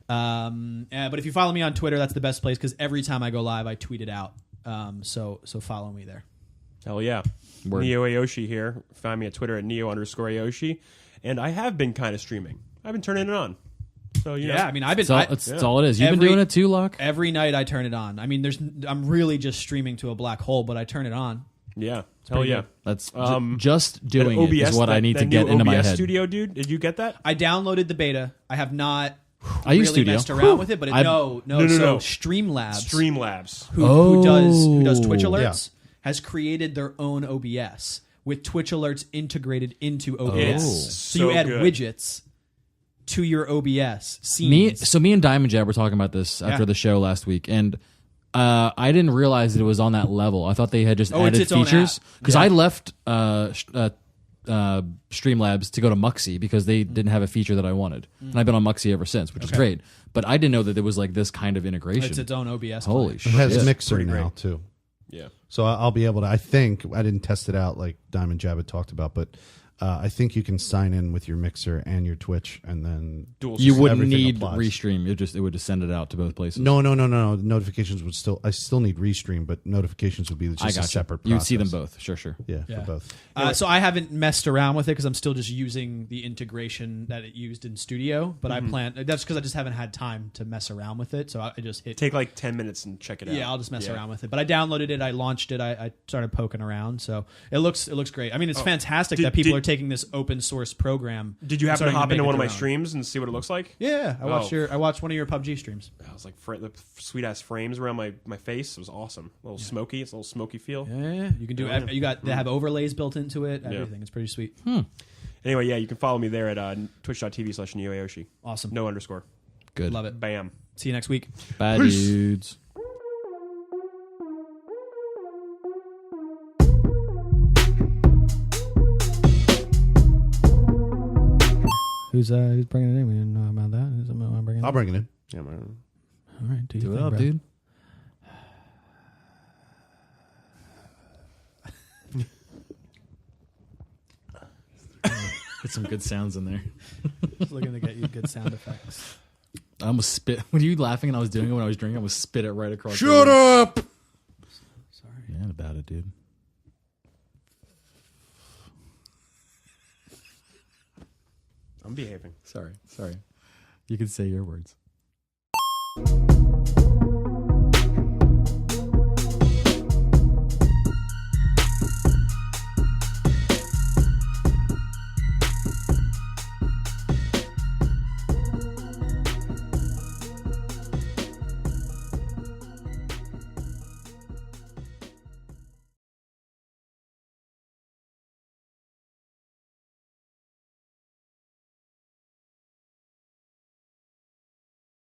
But if you follow me on Twitter, that's the best place because every time I go live, I tweet it out. So follow me there. Hell yeah. Word. Neo Ayoshi here. Find me at Twitter at Neo_Ayoshi. And I have been kind of streaming. I've been turning it on. So you know. I mean, I've been. That's all it is. You've been doing it too, Locke? Every night I turn it on. I mean, I'm really just streaming to a black hole, but I turn it on. Yeah. Hell yeah. That's just doing OBS, it is what I need to get new into my OBS head. Studio, dude. Did you get that? I downloaded the beta. I have not I use really Studio. messed around with it, but no. No. Streamlabs, Streamlabs. who does Twitch alerts, Yeah. has created their own OBS with Twitch alerts integrated into OBS. It's So you so add good. widgets to your OBS scenes. Me and Diamond Jab were talking about this after the show last week, and I didn't realize that it was on that level. I thought they had just added its own features app. because I left Streamlabs to go to Muxy because they didn't have a feature that I wanted, and I've been on Muxy ever since, which is great. But I didn't know that there was like this kind of integration. It's its own OBS. Holy It shit! has Mixer pretty now, great. too. Yeah. So I'll be able to, I think, I didn't test it out like Diamond Jab had talked about, but I think you can sign in with your Mixer and your Twitch and then... You wouldn't everything need applies. Restream. It would just send it out to both places. No. Notifications would still... I still need Restream, but notifications would be just I a got separate process. You'd see them both. Sure. Yeah, Yeah. for both. So I haven't messed around with it because I'm still just using the integration that it used in Studio. But I plan. That's because I just haven't had time to mess around with it. So I just hit. Take like 10 minutes and check it out. Yeah, I'll just mess around with it. But I downloaded it. I launched it. I started poking around. So it looks great. I mean, it's fantastic that people are taking this open source program. Did you happen to starting hop make into it one of my their own. streams and see what it looks like? Yeah, I watched one of your PUBG streams. I was like, the sweet ass frames around my face. It was awesome. A little smoky. It's a little smoky feel. Yeah, you can do. They have overlays built into it. Everything. It's pretty sweet. Anyway, yeah, you can follow me there at twitch.tv/NeoAyoshi. Awesome. No underscore. Good. Love it. Bam. See you next week. Bye, dudes. Who's bringing it in? We didn't know about that. Who's bringing it I'll bring it in. Yeah, man. All right, do Do your it thing, up, bro. dude. Get some good sounds in there. Just looking to get you good sound effects. I almost spit. When you were laughing and I was doing it when I was drinking, I almost spit it right across. Shut up! Sorry. Yeah, about it, dude. I'm behaving. Sorry. You can say your words.